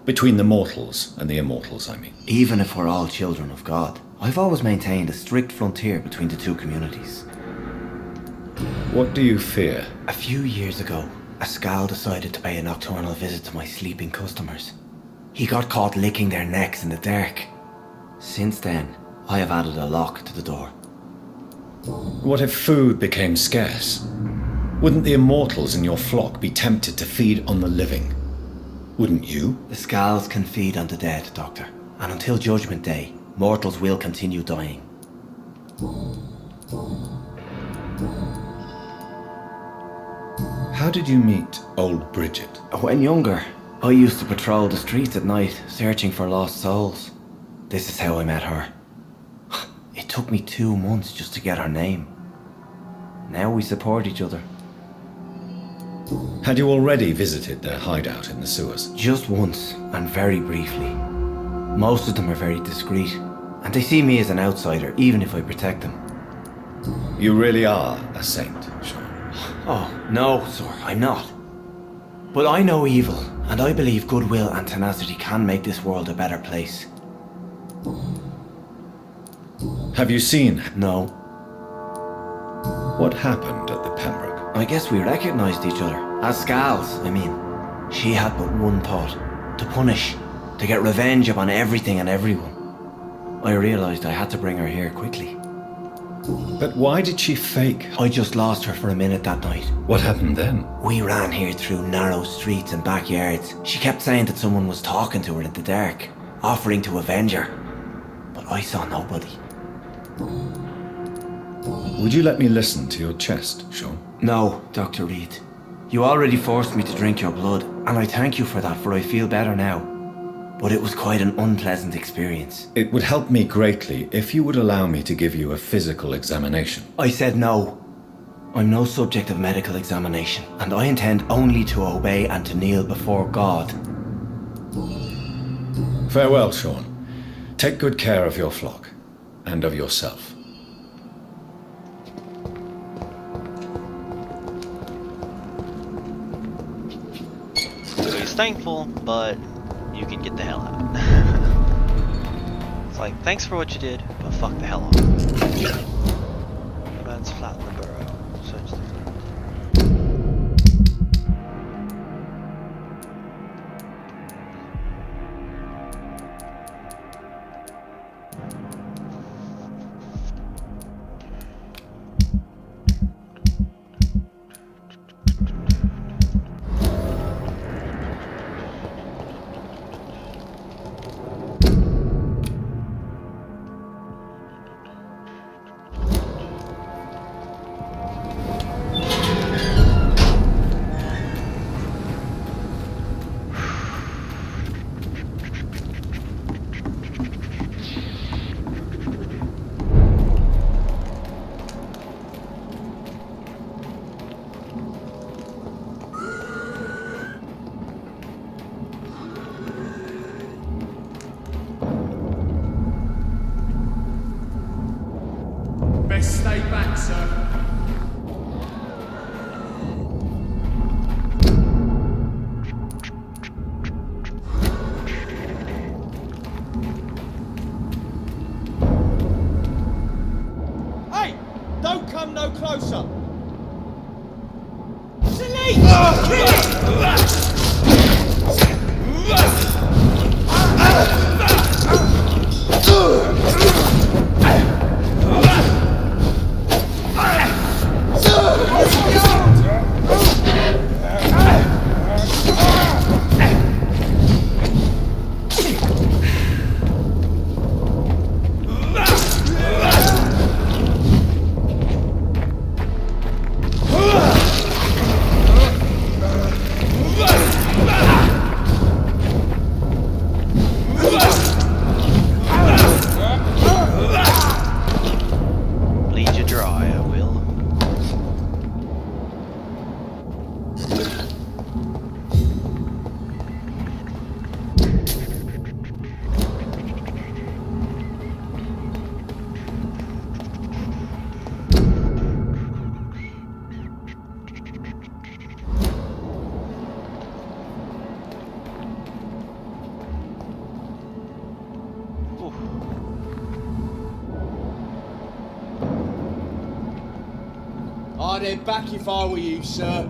Between the mortals and the immortals, I mean. Even if we're all children of God, I've always maintained a strict frontier between the two communities. What do you fear? A few years ago, a Skal decided to pay a nocturnal visit to my sleeping customers. He got caught licking their necks in the dark. Since then, I have added a lock to the door. What if food became scarce? Wouldn't the immortals in your flock be tempted to feed on the living? Wouldn't you? The Skals can feed on the dead, Doctor. And until Judgment Day, mortals will continue dying. How did you meet old Bridget? When younger, I used to patrol the streets at night, searching for lost souls. This is how I met her. It took me 2 months just to get her name. Now we support each other. Had you already visited their hideout in the sewers? Just once, and very briefly. Most of them are very discreet, and they see me as an outsider, even if I protect them. You really are a saint, Sean. Oh, no, sir, I'm not. But I know evil, and I believe goodwill and tenacity can make this world a better place. Have you seen? No. What happened at the Pembroke? I guess we recognized each other. As Skals, I mean. She had but one thought. To punish. To get revenge upon everything and everyone. I realized I had to bring her here quickly. But why did she fake? I just lost her for a minute that night. What happened then? We ran here through narrow streets and backyards. She kept saying that someone was talking to her in the dark, offering to avenge her. But I saw nobody. Would you let me listen to your chest, Sean? No, Dr. Reed. You already forced me to drink your blood, and I thank you for that, for I feel better now. but it was quite an unpleasant experience. It would help me greatly if you would allow me to give you a physical examination. I said no. I'm no subject of medical examination, and I intend only to obey and to kneel before God. Farewell, Sean. Take good care of your flock, and of yourself. So he's thankful, but you can get the hell out. It's like, thanks for what you did, but fuck the hell off. Man's flat in the burrow. Search the front. Best stay back, sir. Hey! Don't come no closer! I'd head back if I were you, sir.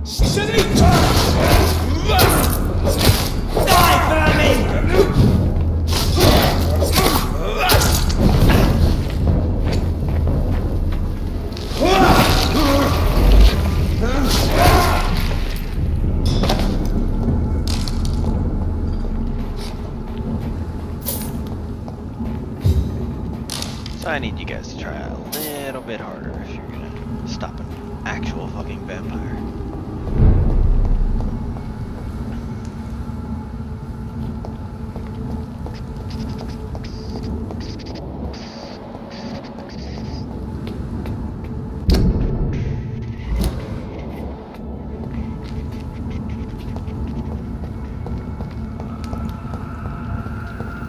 Steady! Die, vermin! So I need you guys to try a little bit harder if you're gonna stop an actual fucking vampire.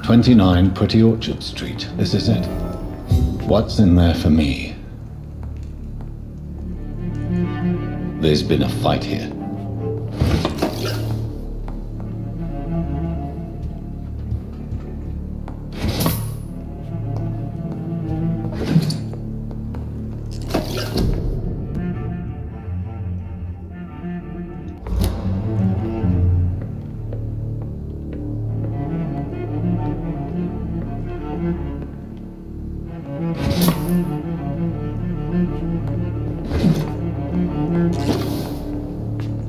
"29 Pretty Orchard Street. This is it. What's in there for me? There's been a fight here.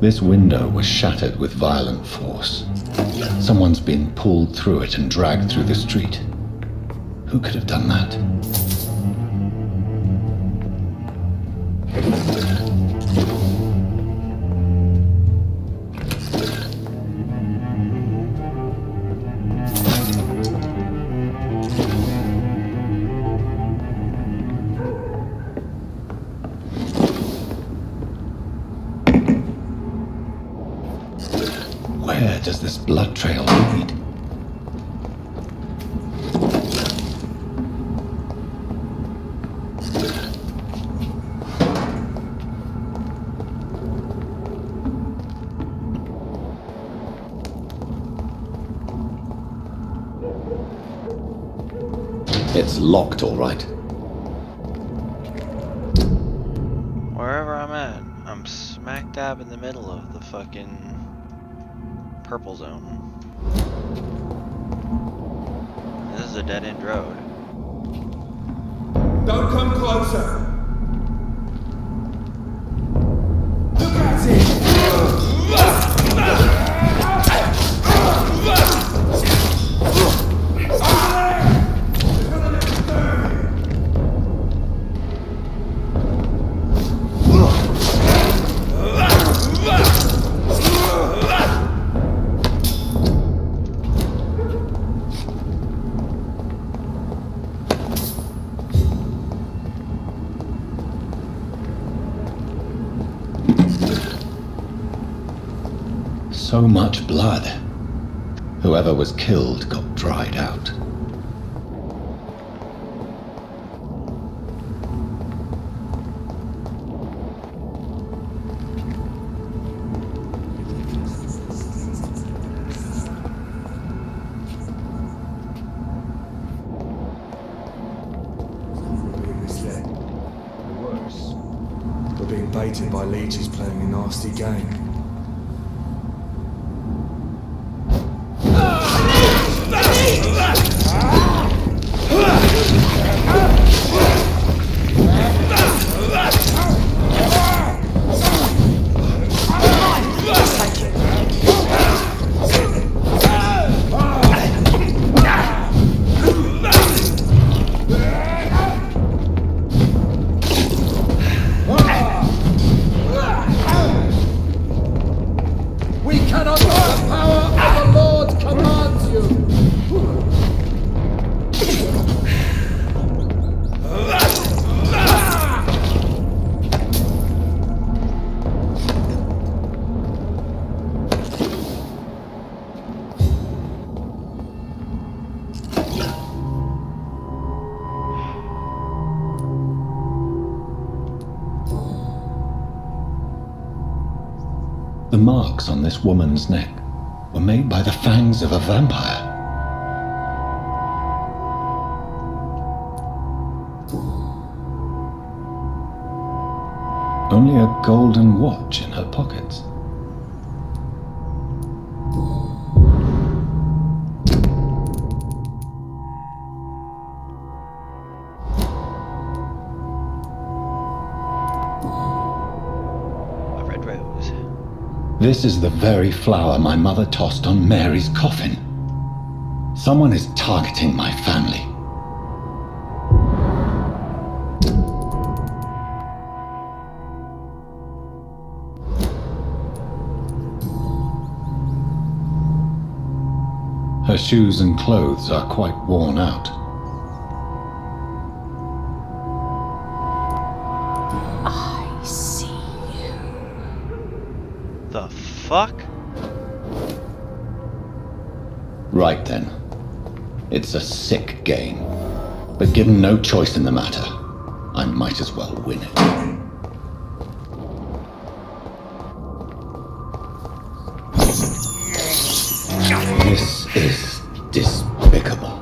This window was shattered with violent force. Someone's been pulled through it and dragged through the street. Who could have done that? blood trail lead? It's locked, all right. Wherever I'm at, I'm smack dab in the middle of the fucking purple zone. This is a dead-end road. Don't come closer. Look at it. So much blood. Whoever was killed got dried out. Worse. We're being baited by leeches playing a nasty game. We cannot know the power of the Lord commands you! The marks on this woman's neck were made by the fangs of a vampire. Only a golden watch in her pockets. A red rose. This is the very flower my mother tossed on Mary's coffin. Someone is targeting my family. Her shoes and clothes are quite worn out. I see you. The fuck? Right then. It's a sick game. But given no choice in the matter, I might as well win it. This is despicable.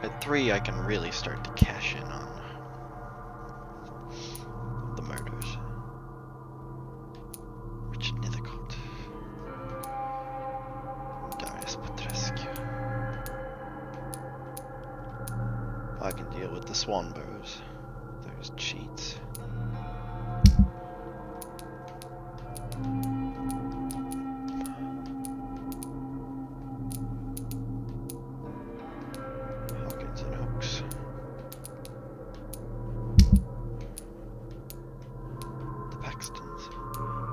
At 3, I can really start to cash in on the murders. Richard Nithicott. Darius Petrescu. I can deal with the Swanbows. Those cheats. Hawkins and Oaks. The Paxtons.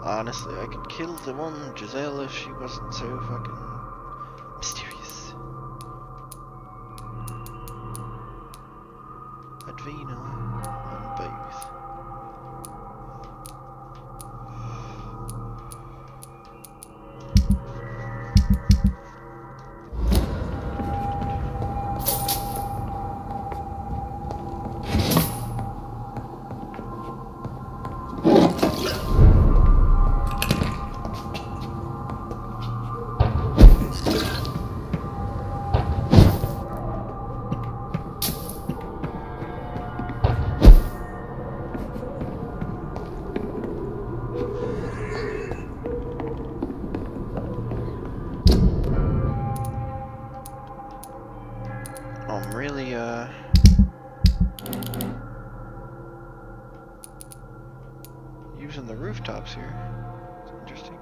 Honestly, I could kill the one Giselle if she wasn't so fucking mysterious. Advena and both. I'm really, using the rooftops here. It's interesting.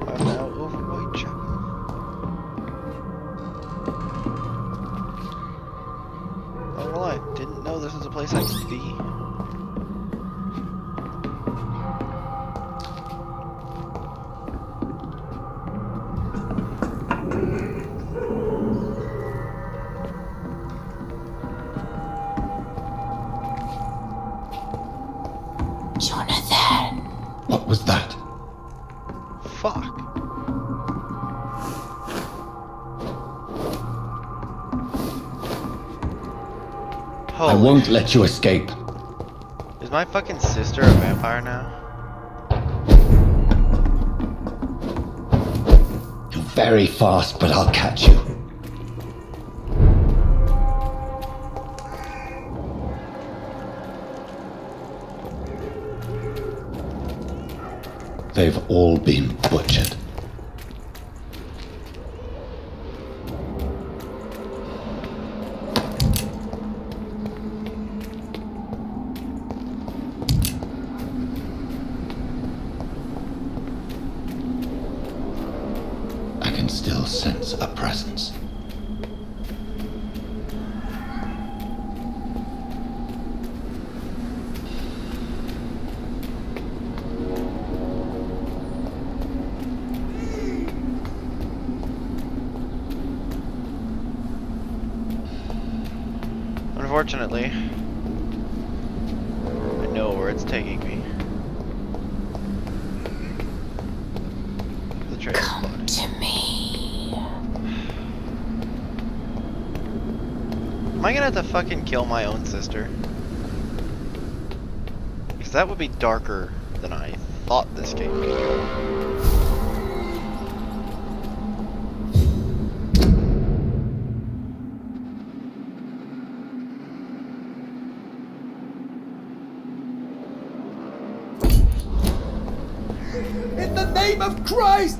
I'm now over Whitechapel. Oh, well, I didn't know this was a place I could be. Jonathan! What was that? Fuck. I won't let you escape. Is my fucking sister a vampire now? You're very fast, but I'll catch you. They've all been butchered. I can still sense a presence. Unfortunately, I know where it's taking me. The trail. Come to me. Am I gonna have to fucking kill my own sister? Because that would be darker than I thought this game could go. In the name of Christ!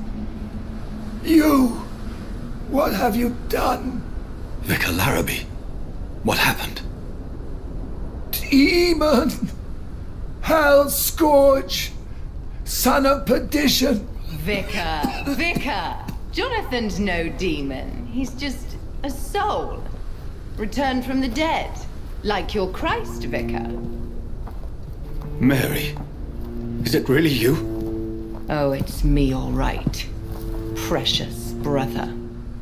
You! What have you done? Vicar Larrabee, what happened? Demon! Hell Scourge! Son of perdition! Vicar! Jonathan's no demon. He's just a soul. Returned from the dead. Like your Christ, Vicar. Mary, is it really you? Oh, it's me, all right. Precious brother.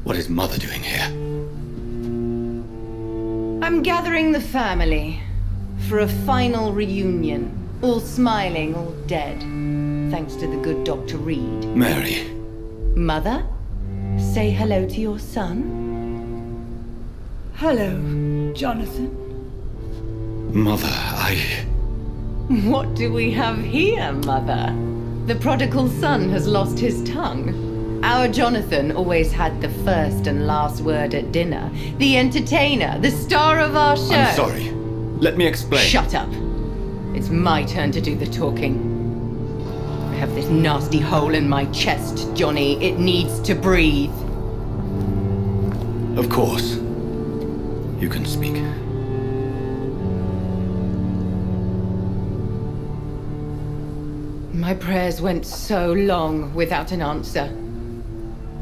What is Mother doing here? I'm gathering the family for a final reunion. All smiling, all dead. Thanks to the good Dr. Reed. Mary. Mother, say hello to your son. Hello, Jonathan. Mother, What do we have here, Mother? The prodigal son has lost his tongue. Our Jonathan always had the first and last word at dinner. The entertainer, the star of our show. I'm sorry. Let me explain. Shut up. It's my turn to do the talking. I have this nasty hole in my chest, Johnny. It needs to breathe. Of course. You can speak. My prayers went so long without an answer.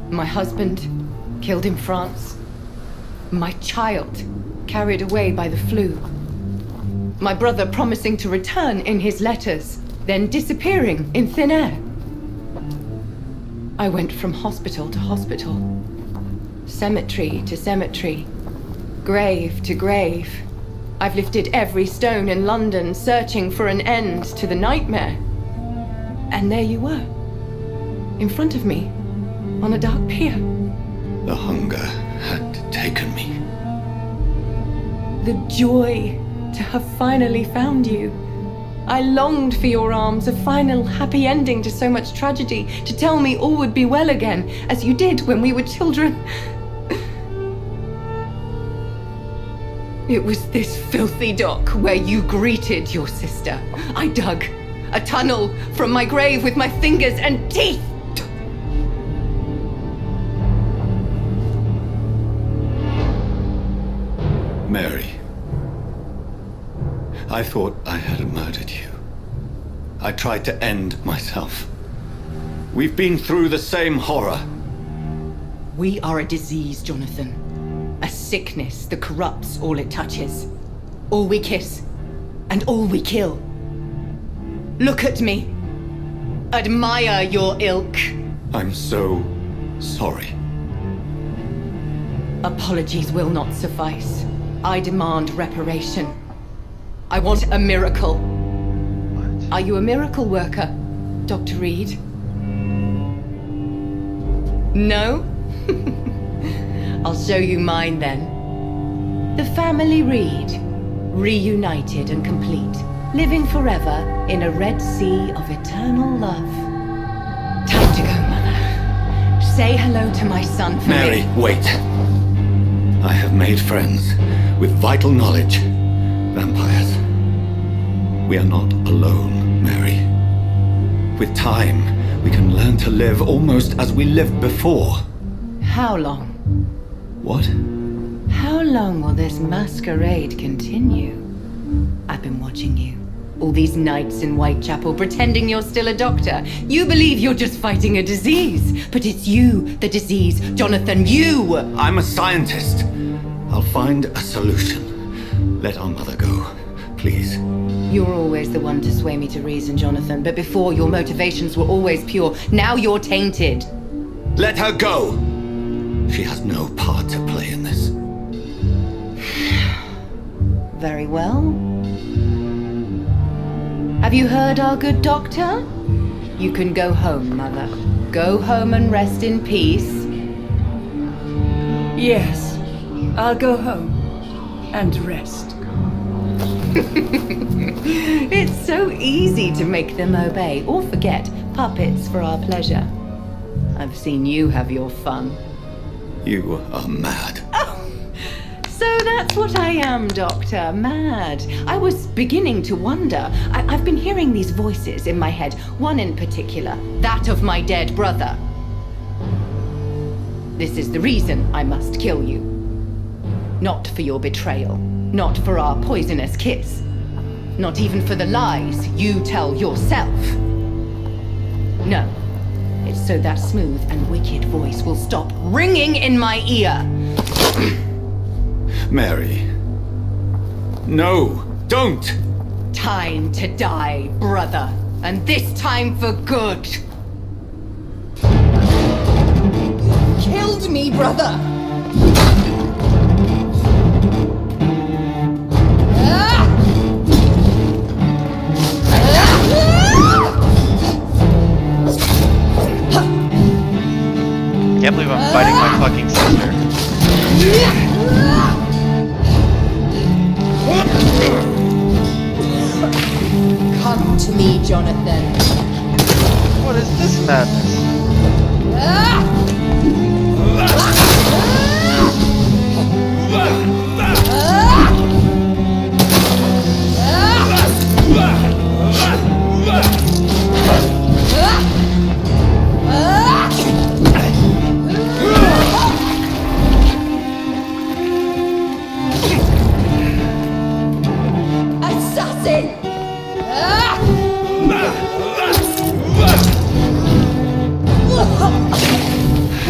My husband, killed in France. My child, carried away by the flu. My brother promising to return in his letters, then disappearing in thin air. I went from hospital to hospital, cemetery to cemetery, grave to grave. I've lifted every stone in London, searching for an end to the nightmare. And there you were, in front of me, on a dark pier. The hunger had taken me. The joy to have finally found you. I longed for your arms, a final happy ending to so much tragedy, to tell me all would be well again, as you did when we were children. It was this filthy dock where you greeted your sister. I dug a tunnel from my grave with my fingers and teeth. Mary, I thought I had murdered you. I tried to end myself. We've been through the same horror. We are a disease, Jonathan. A sickness that corrupts all it touches. All we kiss, and all we kill. Look at me. Admire your ilk. I'm so sorry. Apologies will not suffice. I demand reparation. I want a miracle. What? Are you a miracle worker, Dr. Reed? No? I'll show you mine then. The family Reed, reunited and complete, living forever in a red sea of eternal love. Time to go, Mother. Say hello to my son for Mary, me. wait. I have made friends with vital knowledge. Vampires. We are not alone, Mary. With time, we can learn to live almost as we lived before. How long? What? How long will this masquerade continue? I've been watching you. All these nights in Whitechapel pretending you're still a doctor. You believe you're just fighting a disease. But it's you, the disease. Jonathan, you! I'm a scientist. I'll find a solution. Let our mother go, please. You're always the one to sway me to reason, Jonathan. But before, your motivations were always pure. Now you're tainted. Let her go! She has no part to play in this. Very well. Have you heard our good doctor? You can go home, Mother. Go home and rest in peace. Yes, I'll go home and rest. It's so easy to make them obey or forget, puppets for our pleasure. I've seen you have your fun. You are mad. Oh, so that's what I am, Doctor. Mad. I was beginning to wonder. I've been hearing these voices in my head, one in particular, that of my dead brother. This is the reason I must kill you. Not for your betrayal, not for our poisonous kiss, not even for the lies you tell yourself. No, it's so that smooth and wicked voice will stop ringing in my ear. Mary. No, don't! Time to die, brother. And this time for good. Killed me, brother! I can't believe I'm fighting my fucking sister. me, Jonathan. What is this madness? Assassin!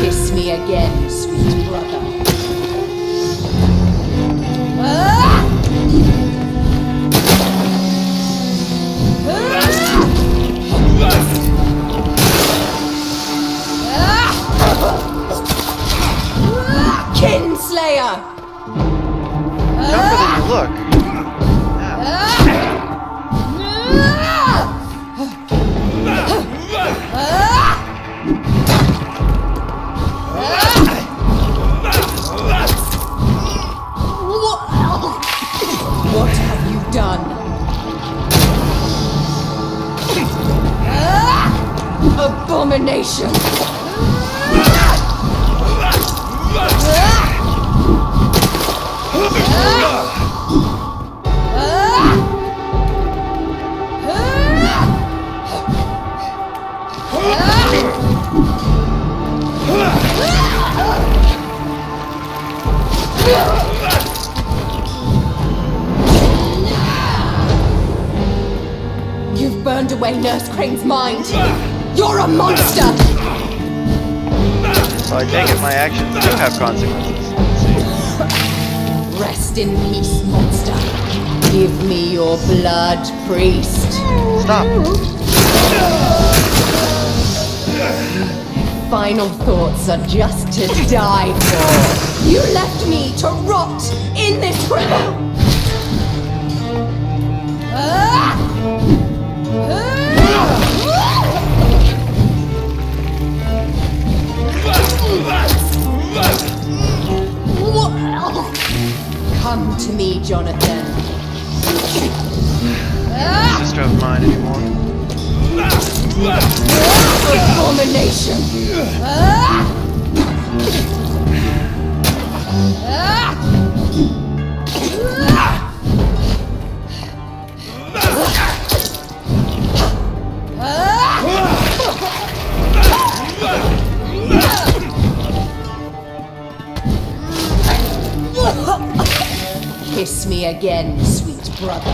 Kiss me again, sweet brother. Kinslayer! Tougher than you look. What have you done? Abomination! You've burned away Nurse Crane's mind. You're a monster! So I take it my actions do have consequences. Rest in peace, monster. Give me your blood, priest. Stop. Final thoughts are just to die for. You left me to rot in this crib. Come to me, Jonathan. Sister of mine anymore. Abomination! Kiss me again, sweet brother.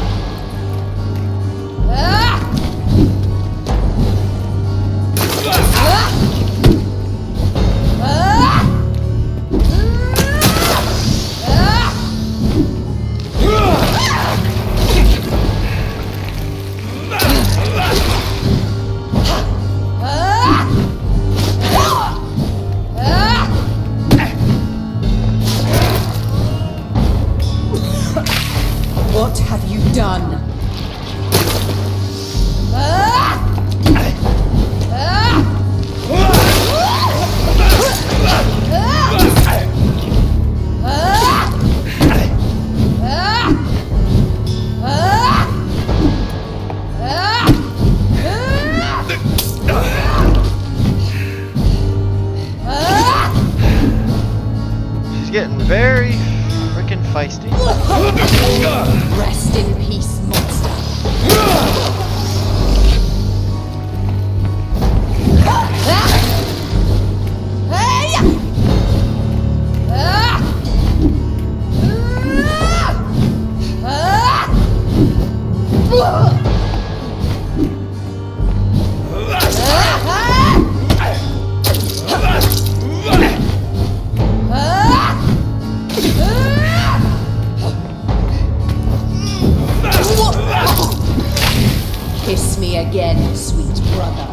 What have you done? She's getting very freaking feisty. Rest in peace, monster. Kiss me again, sweet brother.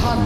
Come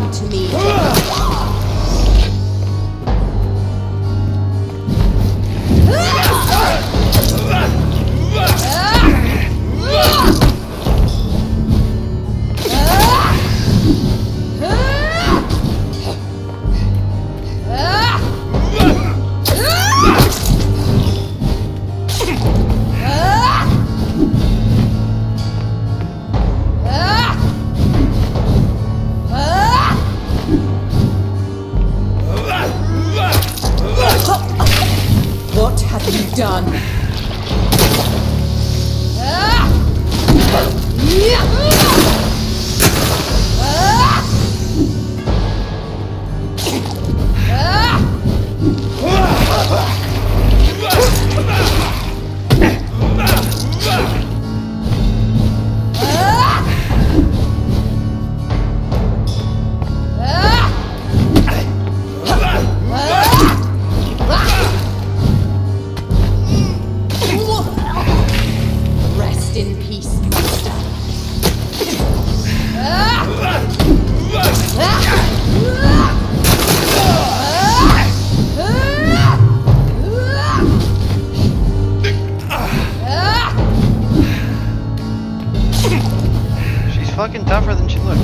She's fucking tougher than she looks.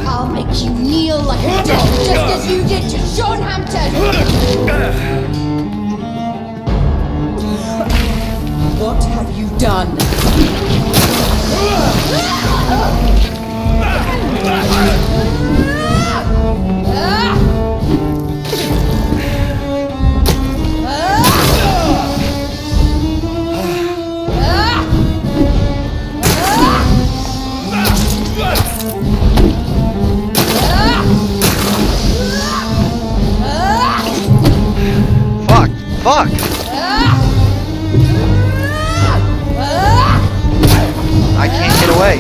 I'll make you kneel like a dog, just as you did to Sean Hampton! What have you done? Fuck! I can't get away.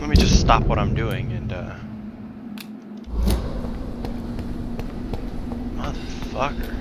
Let me just stop what I'm doing and, motherfucker.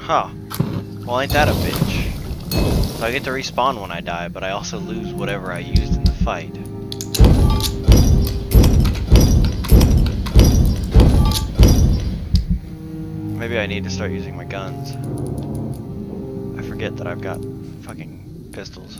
Huh. Well, ain't that a bitch? So I get to respawn when I die, but I also lose whatever I used in the fight. Maybe I need to start using my guns. I forget that I've got fucking pistols.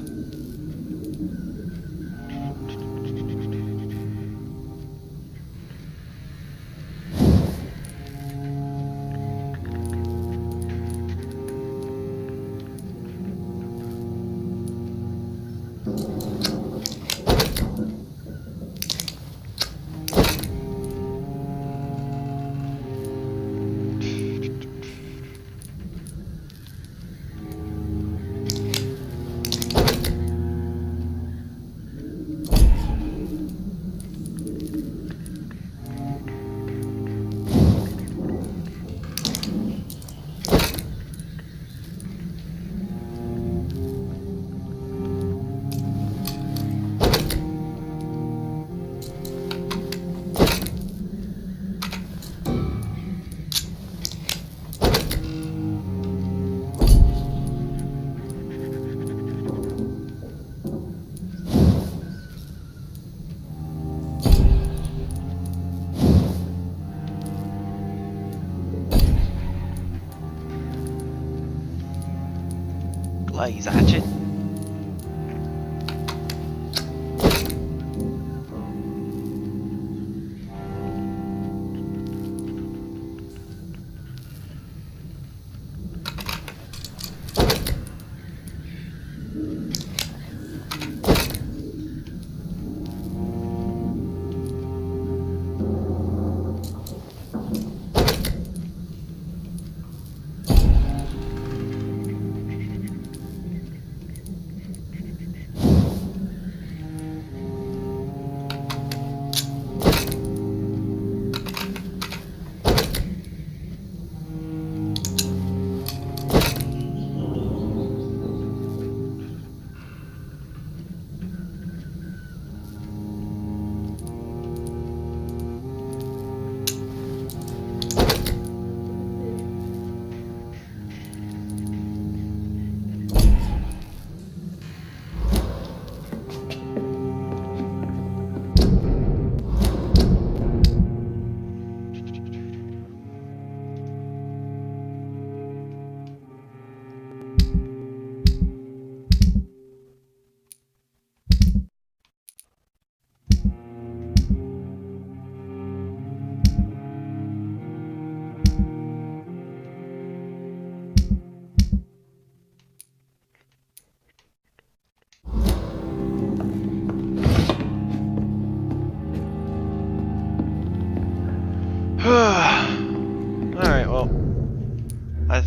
Glaze hatchet.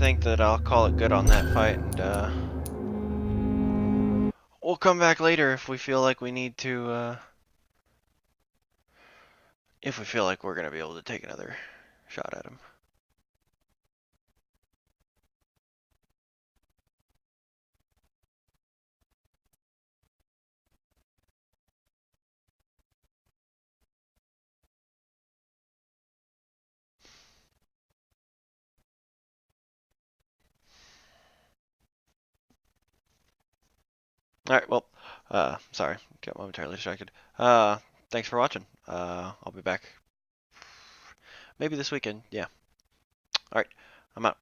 think that I'll call it good on that fight, and we'll come back later if we feel like we need to, if we feel like we're gonna be able to take another shot at him. Alright, well, sorry, got momentarily distracted. Thanks for watching. I'll be back maybe this weekend, yeah. Alright, I'm out.